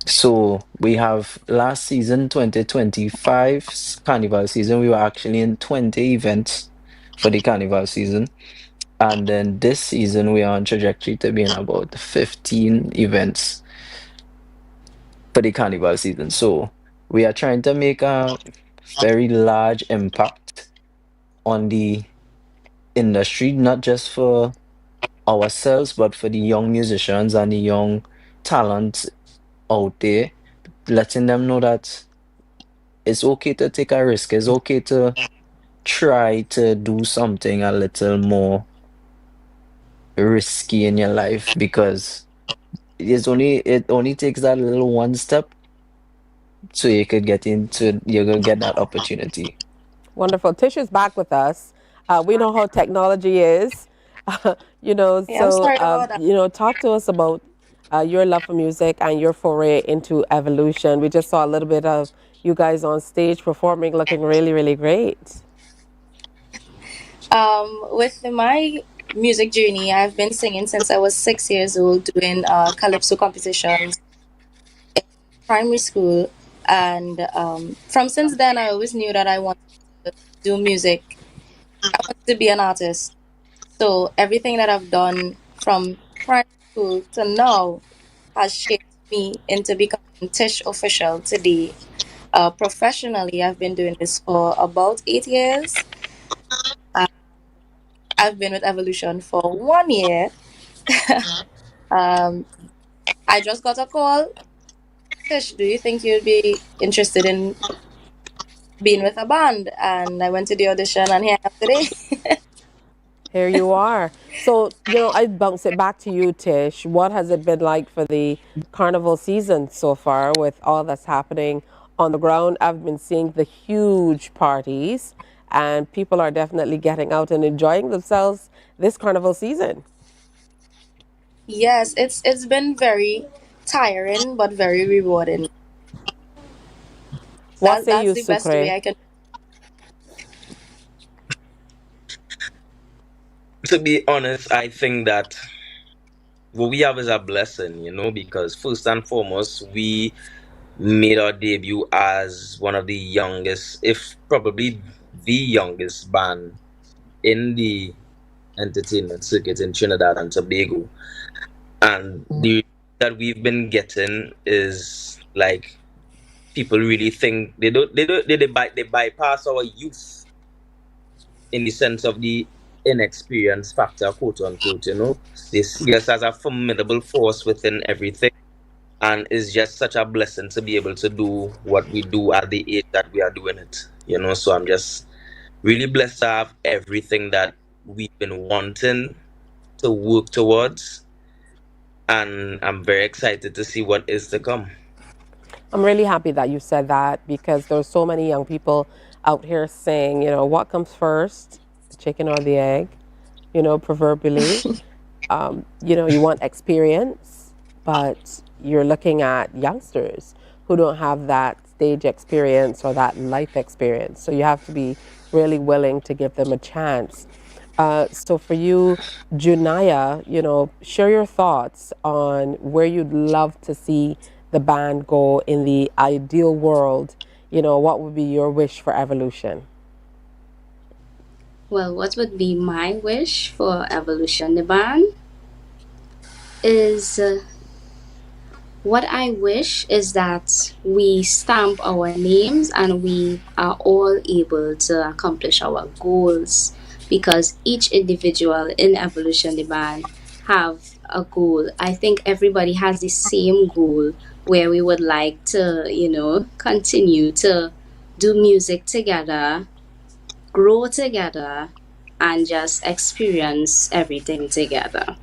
So we have last season, 2025 Carnival season, we were actually in 20 events for the Carnival season. And then this season, we are on trajectory to be in about 15 events for the Carnival season. So we are trying to make a very large impact on the industry, not just for ourselves, but for the young musicians and the young talents out there, letting them know that it's okay to take a risk. It's okay to try to do something a little more risky in your life, because it only takes that little one step so you could get that opportunity. Wonderful. Tish is back with us. We know how technology is, Yeah, I'm sorry about that. talk to us about your love for music and your foray into Evolution. We just saw a little bit of you guys on stage performing, looking really, really great. With my music journey, I've been singing since I was 6 years old, doing calypso competitions in primary school. And from since then, I always knew that I wanted to do music I wanted to be an artist. So everything that I've done from primary school to now has shaped me into becoming Tish official today. Professionally, I've been doing this for about 8 years. Uh, I've been with Evolution for 1 year. um, I just got a call. Tish, do you think you'd be interested in being with a band? And I went to the audition, and here I am today. Here you are. So, I bounce it back to you, Tish. What has it been like for the carnival season so far with all that's happening on the ground? I've been seeing the huge parties, and people are definitely getting out and enjoying themselves this carnival season. Yes, it's been very tiring but very rewarding. What say That's you, the best way Sucre? I can. To be honest, I think that what we have is a blessing, because first and foremost, we made our debut as one of the youngest, if probably the youngest band in the entertainment circuit in Trinidad and Tobago. And the that we've been getting is like people really think they bypass our youth in the sense of the inexperience factor, quote unquote. They see us as a formidable force within everything, and it's just such a blessing to be able to do what we do at the age that we are doing it. So I'm just really blessed to have everything that we've been wanting to work towards, and I'm very excited to see what is to come. I'm really happy that you said that because there's so many young people out here saying, what comes first, the chicken or the egg, proverbially. You want experience, but you're looking at youngsters who don't have that stage experience or that life experience. So you have to be really willing to give them a chance. So for you, Junaya, share your thoughts on where you'd love to see the band go in the ideal world. What would be your wish for Evolution? Well, what would be my wish for Evolution the band is what I wish is that we stamp our names and we are all able to accomplish our goals, because each individual in Evolution the band have a goal. I think everybody has the same goal where we would like to, continue to do music together, grow together, and just experience everything together.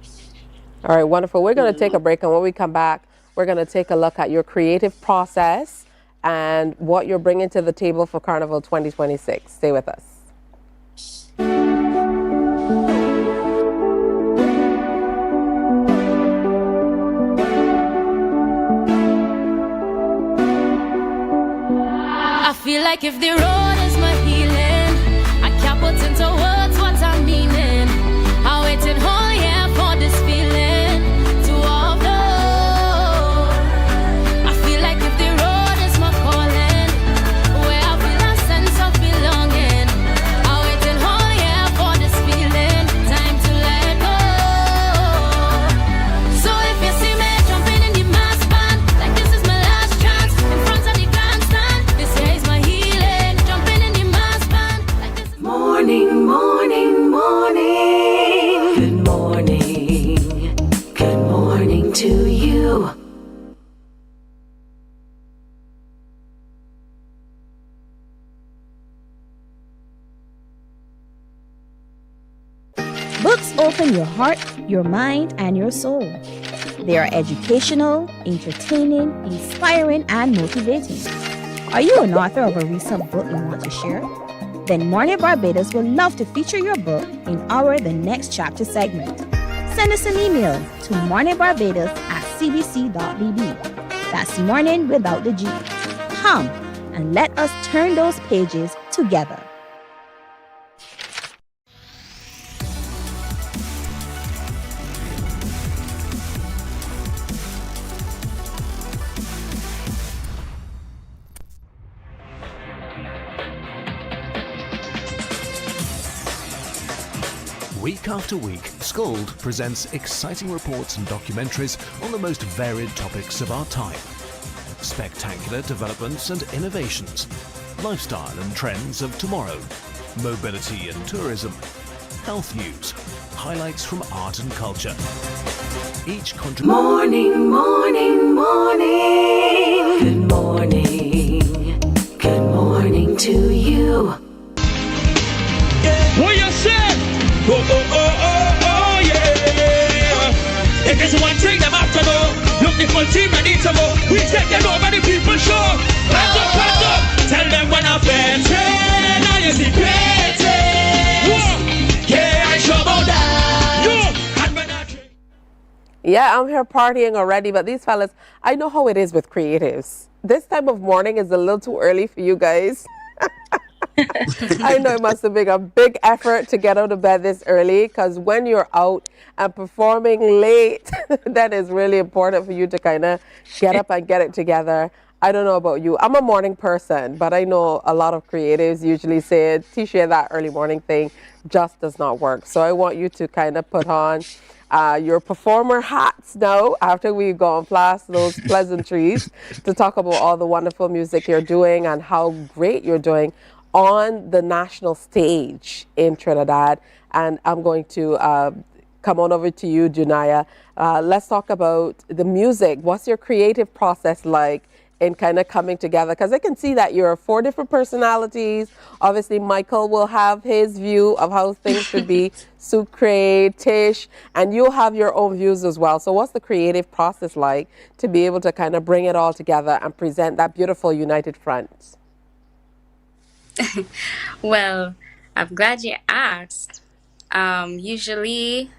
All right, wonderful. We're going to take a break, and when we come back, we're going to take a look at your creative process and what you're bringing to the table for Carnival 2026. Stay with us. I feel like if the road is my healing, I can't put into words what I'm meaning. I waited whole year for this feeling to overflow. I feel like if the road is my calling, where I feel a sense of belonging. I waited whole year for this feeling, time to let go. So if you see me jumping in the mass band, like this is my last chance in front of the grandstand. This year is my healing, jumping in the mass band, like this is Morning, morning, morning. Good morning. Good morning to you. Books open your heart, your mind, and your soul. They are educational, entertaining, inspiring, and motivating. Are you an author of a recent book you want to share? Then Mornin Barbados would love to feature your book in our The Next Chapter segment. Send us an email to morninbarbados@cbc.bb. That's morning without the G. Come and let us turn those pages together. Week after week, Scold presents exciting reports and documentaries on the most varied topics of our time. Spectacular developments and innovations, lifestyle and trends of tomorrow, mobility and tourism, health news, highlights from art and culture. Each Morning, morning, morning. Good morning. Good morning to you. What you say? Oh, oh, oh, oh, oh, yeah. If there's one thing them have to know, look the full team ready to go. We take them over the people show. Hands up, hands up. Tell them when I'm better. Now you see better. Yeah, I sure about that. Yeah, I'm here partying already, but these fellas, I know how it is with creatives. This time of morning is a little too early for you guys. I know it must have been a big effort to get out of bed this early, because when you're out and performing late, that is really important for you to kind of get up and get it together. I don't know about you. I'm a morning person, but I know a lot of creatives usually say, Tisha, that early morning thing just does not work. So I want you to kind of put on your performer hats now after we've gone past those pleasantries to talk about all the wonderful music you're doing and how great you're doing on the national stage in Trinidad. And I'm going to come on over to you, Junaya. Let's talk about the music. What's your creative process like in kind of coming together? Because I can see that you're 4 different personalities. Obviously, Michael will have his view of how things should be, Sucre, Tish, and you'll have your own views as well. So what's the creative process like to be able to kind of bring it all together and present that beautiful united front? Well, I'm glad you asked. Usually,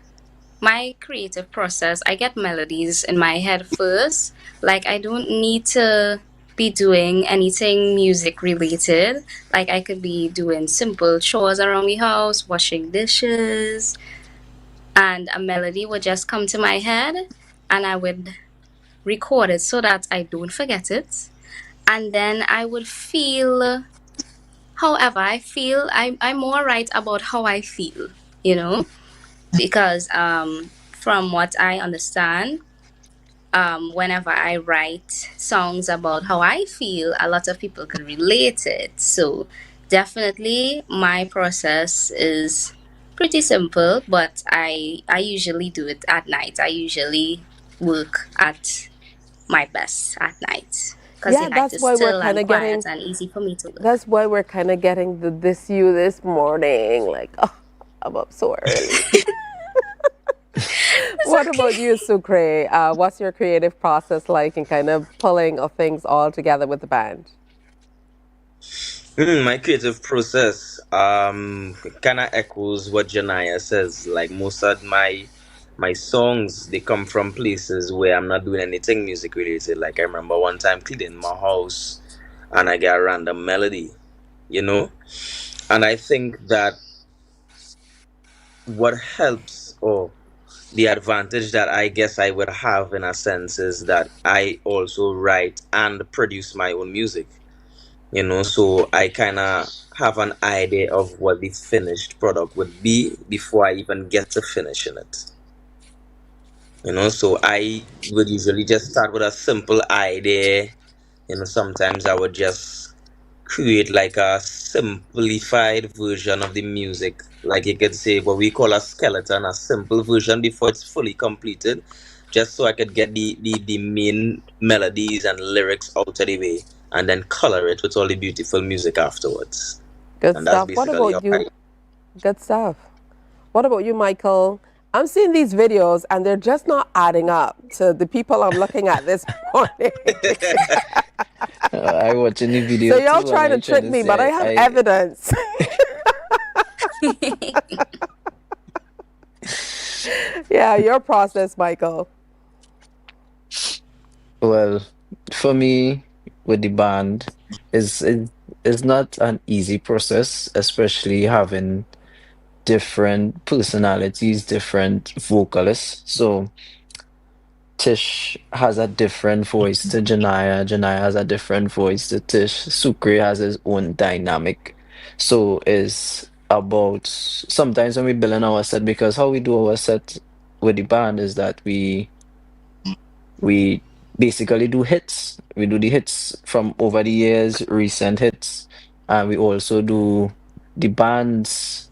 my creative process, I get melodies in my head first. Like, I don't need to be doing anything music related. Like, I could be doing simple chores around the house, washing dishes, and a melody would just come to my head, and I would record it so that I don't forget it. And then I would feel however I feel. I'm more right about how I feel, you know, because from what I understand, whenever I write songs about how I feel, a lot of people can relate it. So definitely my process is pretty simple, but I usually do it at night. I usually work at my best at night. Yeah, that's why we're kind of getting, and easy for me to look. that's why we're kind of getting the this you this morning. Like, oh, I'm up so early. What about you, Sucre? What's your creative process like in kind of pulling of things all together with the band? My creative process kind of echoes what Janaya says. Like most of my songs, they come from places where I'm not doing anything music related. Like I remember one time cleaning my house and I got a random melody, you know? And I think that what helps or the advantage that I guess I would have in a sense is that I also write and produce my own music, you know? So I kind of have an idea of what the finished product would be before I even get to finishing it. You know, so I would usually just start with a simple idea. You know, sometimes I would just create like a simplified version of the music. Like you could say what we call a skeleton, a simple version before it's fully completed. Just so I could get the main melodies and lyrics out of the way and then color it with all the beautiful music afterwards. Good And that's stuff. What basically about how I you? Good stuff. What about you, Michael? I'm seeing these videos and they're just not adding up to the people I'm looking at this morning. I watching the video So y'all too, trying and to I try trick to me, but I say have evidence. Yeah, your process, Michael. well, for me with the band is not an easy process, especially having different personalities, different vocalists. So Tish has a different voice to Janaya. Janaya has a different voice to Tish. Sukri has his own dynamic. So is about sometimes when we building our set, because how we do our set with the band is that we basically do hits. We do the hits from over the years, recent hits, and we also do the band's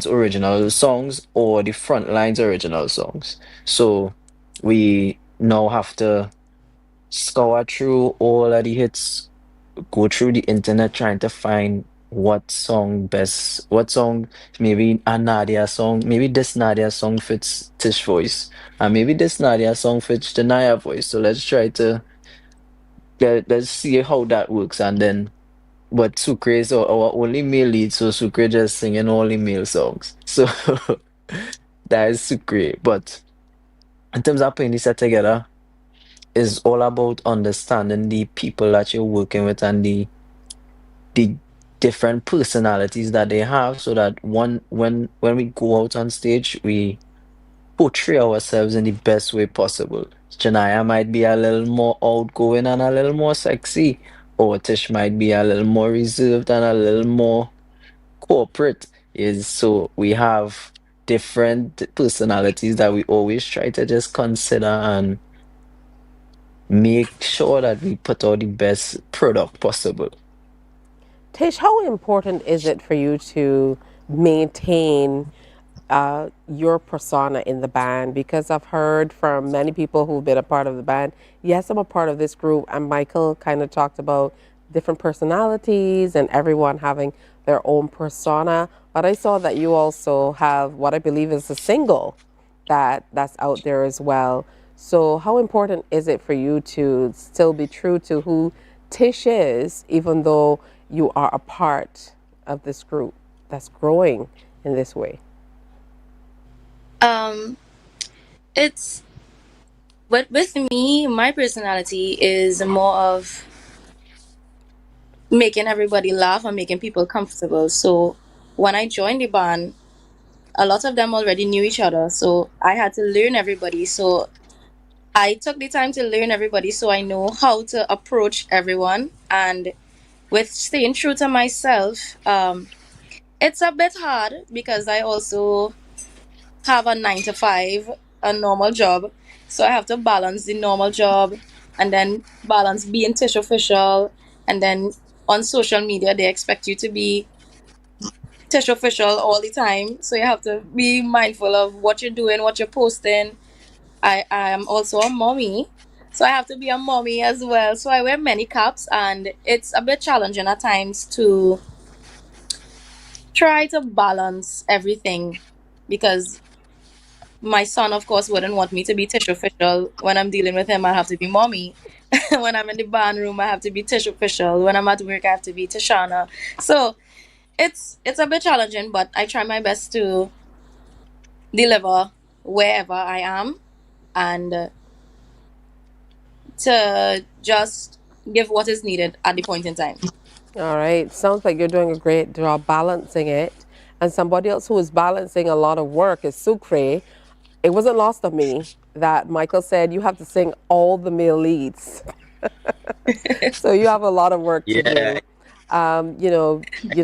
original songs or the frontline's original songs. So we now have to scour through all of the hits, go through the internet trying to find what song, maybe a Nadia song, maybe this Nadia song fits Tish voice, and maybe this Nadia song fits the Naya voice. So let's try to let's see how that works. And then, but Sucre is our only male lead, so Sucre just singing only male songs. So that is Sucre. But in terms of putting this set together, is all about understanding the people that you're working with and the different personalities that they have, so that when we go out on stage, we portray ourselves in the best way possible. Janaya might be a little more outgoing and a little more sexy, or Tish might be a little more reserved and a little more corporate. Is so we have different personalities that we always try to just consider and make sure that we put out the best product possible. Tish, how important is it for you to maintain your persona in the band? Because I've heard from many people who've been a part of the band, yes, I'm a part of this group, and Michael kind of talked about different personalities and everyone having their own persona. But I saw that you also have what I believe is a single that's out there as well. So how important is it for you to still be true to who Tish is, even though you are a part of this group that's growing in this way? It's with me, my personality is more of making everybody laugh and making people comfortable. So when I joined the band, a lot of them already knew each other, so I had to learn everybody. So I took the time to learn everybody so I know how to approach everyone. And with staying true to myself, it's a bit hard because I also have a 9 to 5, a normal job. So I have to balance the normal job and then balance being Tish official. And then on social media, they expect you to be Tish official all the time. So you have to be mindful of what you're doing, what you're posting. I am also a mommy. So I have to be a mommy as well. So I wear many caps, and it's a bit challenging at times to try to balance everything because my son, of course, wouldn't want me to be Tish official. When I'm dealing with him, I have to be mommy. When I'm in the band room, I have to be Tish official. When I'm at work, I have to be Tishana. So it's a bit challenging, but I try my best to deliver wherever I am and to just give what is needed at the point in time. All right. Sounds like you're doing a great job balancing it. And somebody else who is balancing a lot of work is Sucre. It wasn't lost on me that Michael said you have to sing all the male leads. So you have a lot of work to Yeah. do.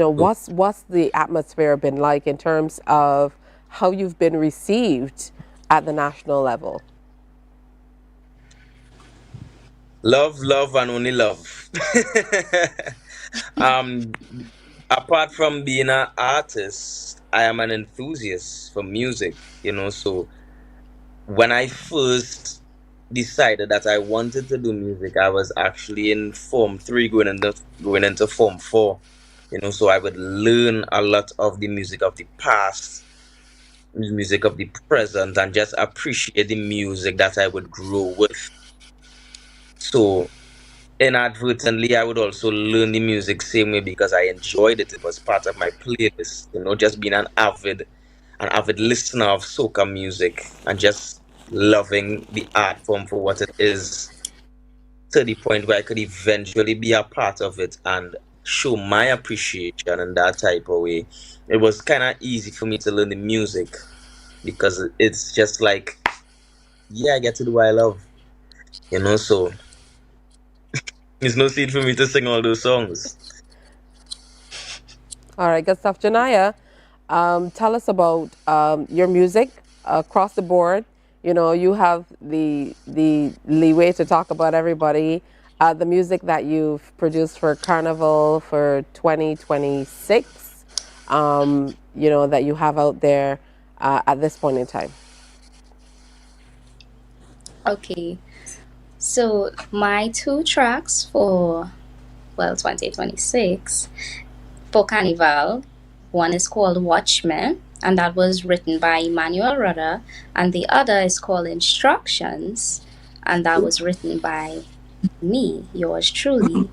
What's the atmosphere been like in terms of how you've been received at the national level? Love, love, and only love. um, Apart from being an artist, I am an enthusiast for music. So when I first decided that I wanted to do music, I was actually in Form 3, going into Form 4. So I would learn a lot of the music of the past, music of the present, and just appreciate the music that I would grow with. So inadvertently, I would also learn the music same way because I enjoyed it. It was part of my playlist. Just being an avid listener of soca music and just loving the art form for what it is, to the point where I could eventually be a part of it and show my appreciation in that type of way. It was kind of easy for me to learn the music because it's just like, yeah, I get to do what I love, so it's no need for me to sing all those songs. All right, good stuff. Janaya, tell us about your music across the board. You know, you have the leeway to talk about everybody. The music that you've produced for Carnival for 2026, you know, that you have out there at this point in time. Okay, so my two tracks for, well, 2026 for Carnival, one is called Watchmen, and that was written by Emmanuel Rudder, and the other is called Instructions, and that was written by me, yours truly.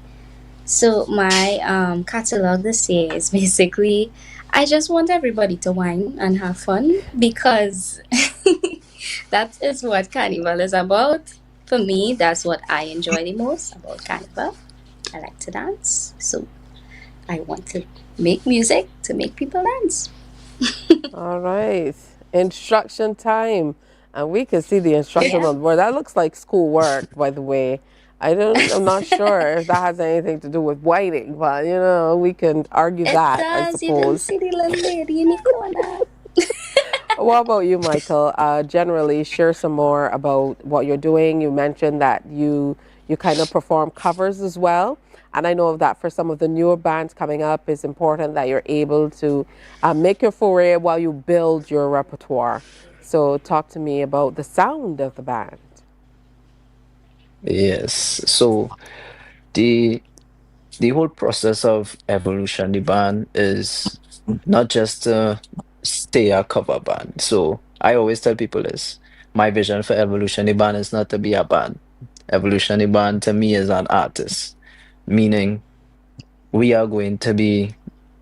So my catalog this year is basically, I just want everybody to whine and have fun because that is what Carnival is about. For me, that's what I enjoy the most about Carnival. I like to dance, so I want to make music to make people dance. All right, instruction time. And we can see the instruction Yeah. on the board. That looks like school work, by the way. I'm not sure if that has anything to do with whiting, but you know, we can argue It that, I does. You didn't suppose. see the little lady in the corner. What about you, Michael? Generally, share some more about what you're doing. You mentioned that you kind of perform covers as well, and I know that for some of the newer bands coming up, it's important that you're able to make your foray while you build your repertoire. So, talk to me about the sound of the band. Yes. So the the whole process of evolution, the band is not just to stay a cover band. So I always tell people this. My vision for Evolution the band is not to be a band. Evolution the band to me is an artist, meaning we are going to be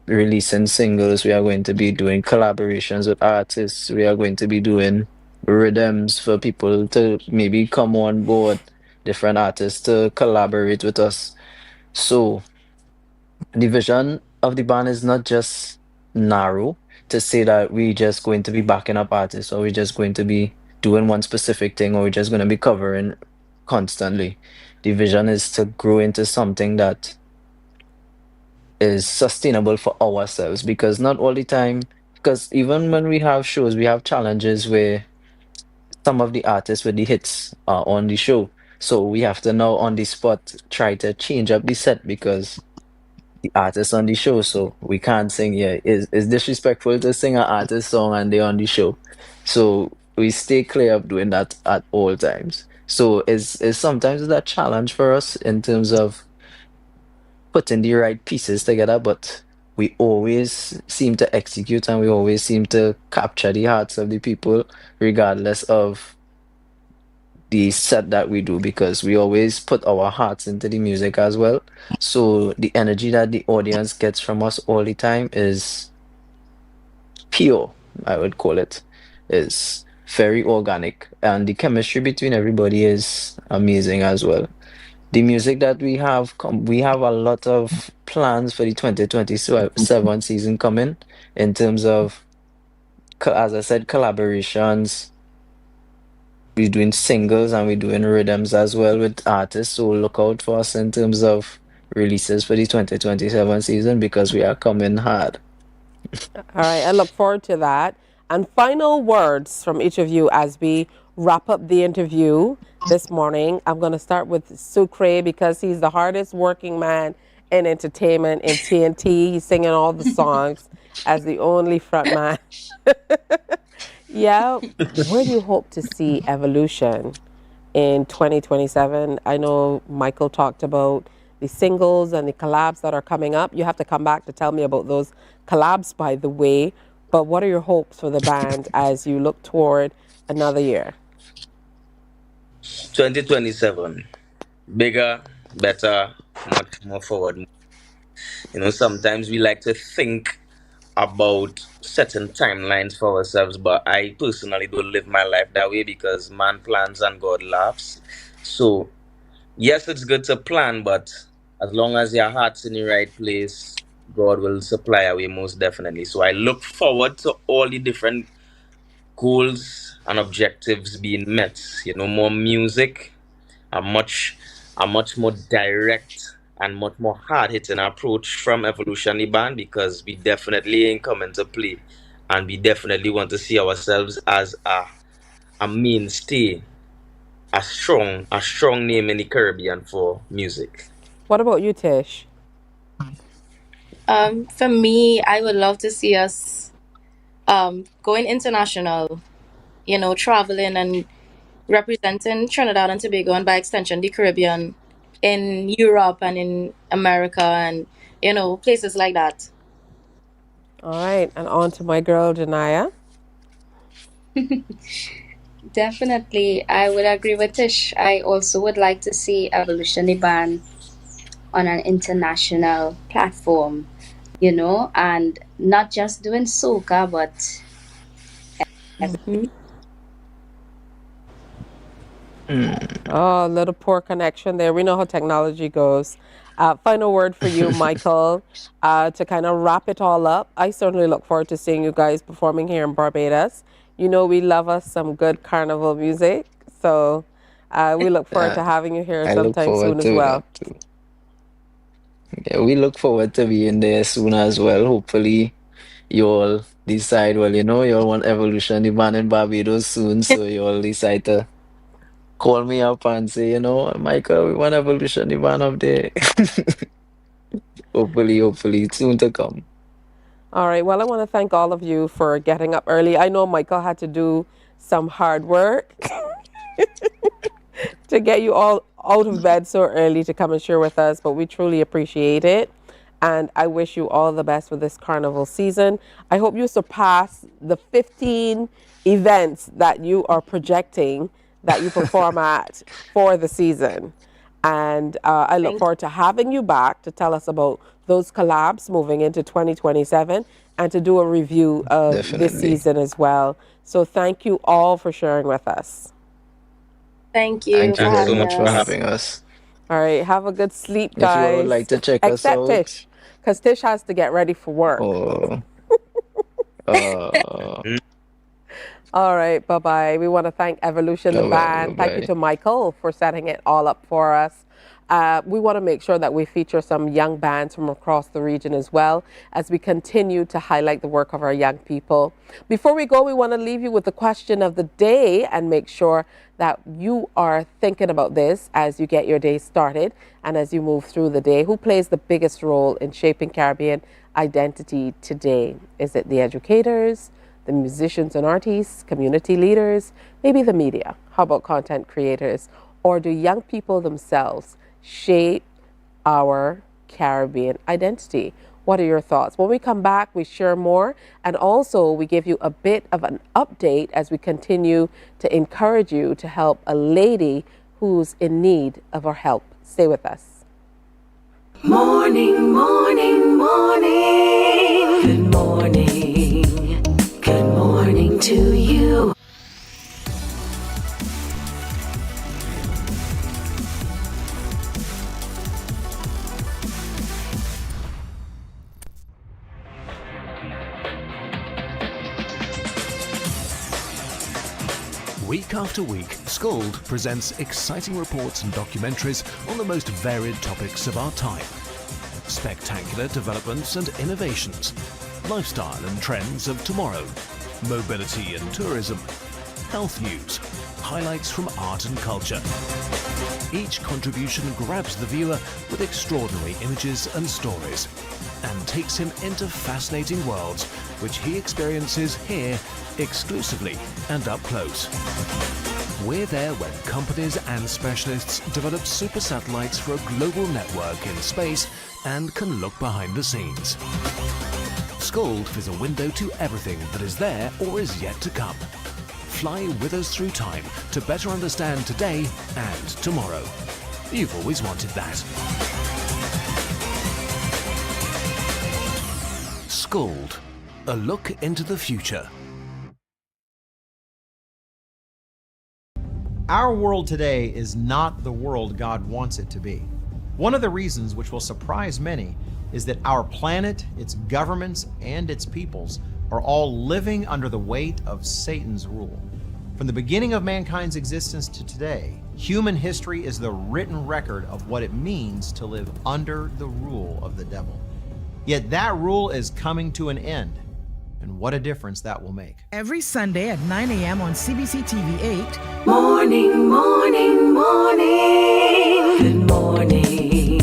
releasing singles, we are going to be doing collaborations with artists, we are going to be doing rhythms for people to maybe come on board, different artists to collaborate with us. So the vision of the band is not just narrow to say that we just going to be backing up artists or we're just going to be doing one specific thing or we're just going to be covering constantly. The vision is to grow into something that is sustainable for ourselves because not all the time, because even when we have shows, we have challenges where some of the artists with the hits are on the show. So we have to now on the spot try to change up the set because the artist on the show, so we can't sing. Yeah, it's disrespectful to sing an artist song and they're on the show. So we stay clear of doing that at all times. So it's sometimes that challenge for us in terms of putting the right pieces together, but we always seem to execute and we always seem to capture the hearts of the people, regardless of the set that we do, because we always put our hearts into the music as well. So the energy that the audience gets from us all the time is pure, I would call it. Is very organic, and the chemistry between everybody is amazing as well. The music that we have a lot of plans for the 2027 season coming in terms of, as I said, collaborations. We're doing singles and we're doing rhythms as well with artists. So look out for us in terms of releases for the 2027 season because we are coming hard. All right, I look forward to that. And final words from each of you as we wrap up the interview this morning. I'm going to start with Sucre because he's the hardest working man in entertainment in TNT. He's singing all the songs as the only front man. Yeah, where do you hope to see evolution in 2027? I know Michael talked about the singles and the collabs that are coming up. You have to come back to tell me about those collabs, by the way. But what are your hopes for the band as you look toward another year? 2027. Bigger, better, much more forward. You know, sometimes we like to think about certain timelines for ourselves, but I personally don't live my life that way because man plans and God laughs. So, yes, it's good to plan, but as long as your heart's in the right place, God will supply a way most definitely. So, I look forward to all the different goals and objectives being met. You know, more music, a much more direct and much more hard-hitting approach from Evolutionary Band, because we definitely ain't coming to play, and we definitely want to see ourselves as a mainstay, a strong name in the Caribbean for music. What about you, Tish? For me, I would love to see us going international, traveling and representing Trinidad and Tobago, and by extension the Caribbean, in Europe and in America, and places like that. All right, and on to my girl, Janaya. Definitely, I would agree with Tish. I also would like to see Evolutionary Band on an international platform, and not just doing soca, but Oh, little poor connection there. We know how technology goes. Final word for you, Michael, to kind of wrap it all up. I certainly look forward to seeing you guys performing here in Barbados. You know we love us some good carnival music, so we look forward to having you here I look sometime soon forward as to well. that too. Yeah, we look forward to being there soon as well. Hopefully, you all decide, well, you all want Evolution, the band in Barbados soon, so you all decide to call me up and say, Michael, we want Evolution, the band up there. Hopefully, soon to come. All right. Well, I want to thank all of you for getting up early. I know Michael had to do some hard work to get you all out of bed so early to come and share with us, but we truly appreciate it. And I wish you all the best for this carnival season. I hope you surpass the 15 events that you are projecting that you perform at for the season. And I look forward to having you back to tell us about those collabs moving into 2027 and to do a review of this Definitely. season as well. So thank you all for sharing with us. Thank you Thank for you very having much for us. having us. All right, have a good sleep, If you all would guys. like to check us Except out, Tish, because Tish has to get ready for work. All right, bye-bye. We want to thank Evolution, the band. Thank you to Michael for setting it all up for us. We want to make sure that we feature some young bands from across the region as well as we continue to highlight the work of our young people. Before we go, we want to leave you with the question of the day and make sure that you are thinking about this as you get your day started and as you move through the day. Who plays the biggest role in shaping Caribbean identity today? Is it the educators, the musicians and artists, community leaders, maybe the media? How about content creators? Or do young people themselves shape our Caribbean identity? What are your thoughts? When we come back, we share more, and also we give you a bit of an update as we continue to encourage you to help a lady who's in need of our help. Stay with us. Morning, morning, morning. Good morning. Good morning to you. Week after week, Scold presents exciting reports and documentaries on the most varied topics of our time. Spectacular developments and innovations, lifestyle and trends of tomorrow, mobility and tourism, health news, highlights from art and culture. Each contribution grabs the viewer with extraordinary images and stories and takes him into fascinating worlds which he experiences here exclusively and up close. We're there when companies and specialists develop super satellites for a global network in space and can look behind the scenes. Scold is a window to everything that is there or is yet to come. Fly with us through time to better understand today and tomorrow. You've always wanted that. Scold, a look into the future. Our world today is not the world God wants it to be. One of the reasons which will surprise many is that our planet, its governments, and its peoples are all living under the weight of Satan's rule. From the beginning of mankind's existence to today, human history is the written record of what it means to live under the rule of the devil. Yet that rule is coming to an end, and what a difference that will make. Every Sunday at 9 a.m. on CBC TV 8. Morning, morning, morning. Good morning.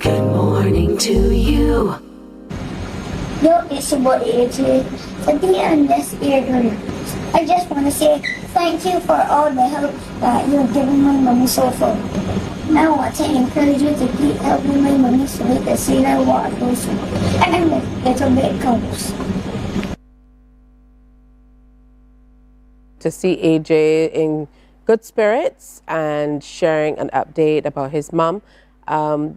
Good morning to you. Yo, it's your boy AJ. For the end this ear, I just want to say thank you for all the help that you've given my mommy so far. I want to encourage you to keep helping my mommy so we can see that water goes and a little bit comes. To see AJ in good spirits and sharing an update about his mom.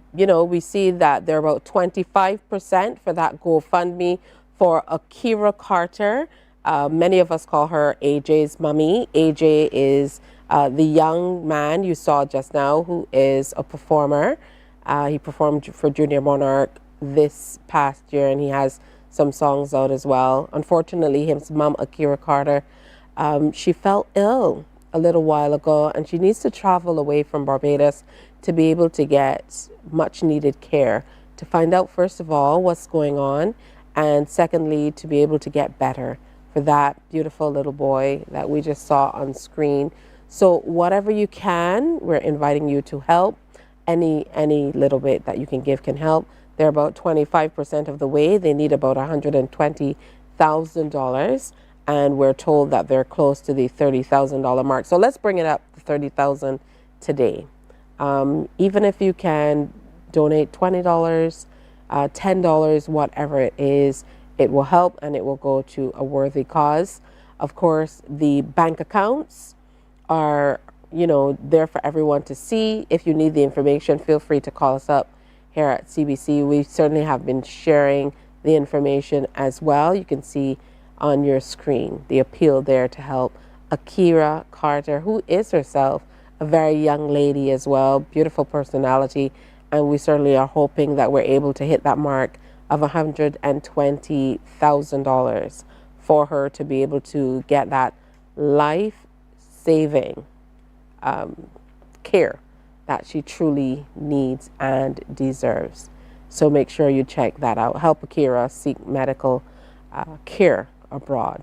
We see that they're about 25% for that GoFundMe for Akira Carter. Many of us call her AJ's mommy. AJ is the young man you saw just now who is a performer. He performed for Junior Monarch this past year, and he has some songs out as well. Unfortunately, his mom, Akira Carter, she fell ill a little while ago, and she needs to travel away from Barbados to be able to get much needed care, to find out, first of all, what's going on, and secondly, to be able to get better for that beautiful little boy that we just saw on screen. So whatever you can, we're inviting you to help. Any little bit that you can give can help. They're about 25% of the way. They need about $120,000, and we're told that they're close to the $30,000 mark. So let's bring it up to $30,000 today. Even if you can donate $20, $10, whatever it is, it will help and it will go to a worthy cause. Of course, the bank accounts are, there for everyone to see. If you need the information, feel free to call us up here at CBC. We certainly have been sharing the information as well. You can see on your screen the appeal there to help Akira Carter, who is herself a very young lady as well, beautiful personality, and we certainly are hoping that we're able to hit that mark of $120,000 for her to be able to get that life-saving care that she truly needs and deserves. So make sure you check that out. Help Akira seek medical care abroad.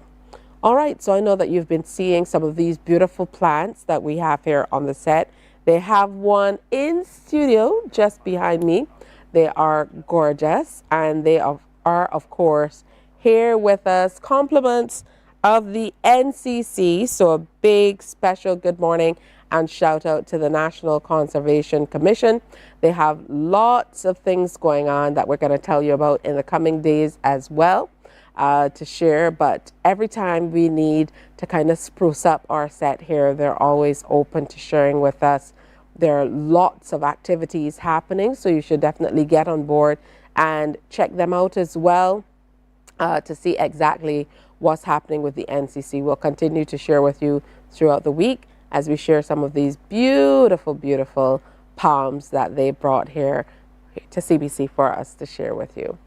All right, so I know that you've been seeing some of these beautiful plants that we have here on the set. They have one in studio just behind me. They are gorgeous, and they are of course, here with us. Compliments of the NCC, so a big special good morning and shout out to the National Conservation Commission. They have lots of things going on that we're going to tell you about in the coming days as well. To share, but every time we need to kind of spruce up our set here, they're always open to sharing with us. There are lots of activities happening, so you should definitely get on board and check them out as well to see exactly what's happening with the NCC. We'll continue to share with you throughout the week as we share some of these beautiful, beautiful palms that they brought here to CBC for us to share with you.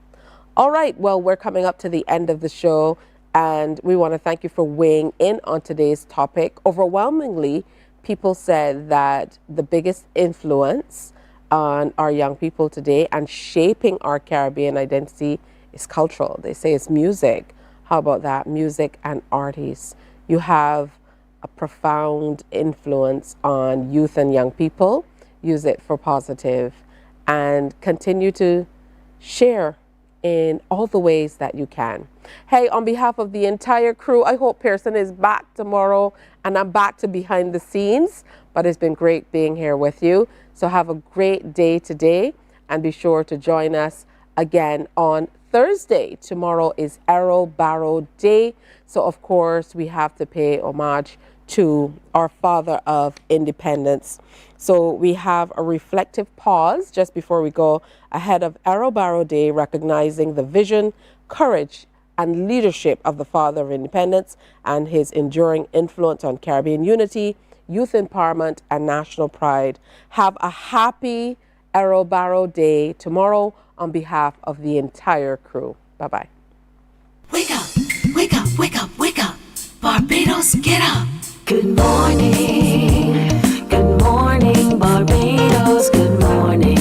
All right, well, we're coming up to the end of the show, and we want to thank you for weighing in on today's topic. Overwhelmingly, people said that the biggest influence on our young people today and shaping our Caribbean identity is cultural. They say it's music. How about that? Music and artists. You have a profound influence on youth and young people. Use it for positive and continue to share in all the ways that you can. Hey, on behalf of the entire crew, I hope Pearson is back tomorrow and I'm back to behind the scenes, but it's been great being here with you. So have a great day today and be sure to join us again on Thursday. Tomorrow is Arrow Barrow Day. So of course we have to pay homage to our father of independence. So we have a reflective pause just before we go ahead of Arrow Barrow Day, recognizing the vision, courage, and leadership of the father of independence and his enduring influence on Caribbean unity, youth empowerment, and national pride. Have a happy Arrow Barrow Day tomorrow on behalf of the entire crew. Bye-bye. Wake up, wake up, wake up, wake up. Barbados, get up. Good morning, Barbados, good morning.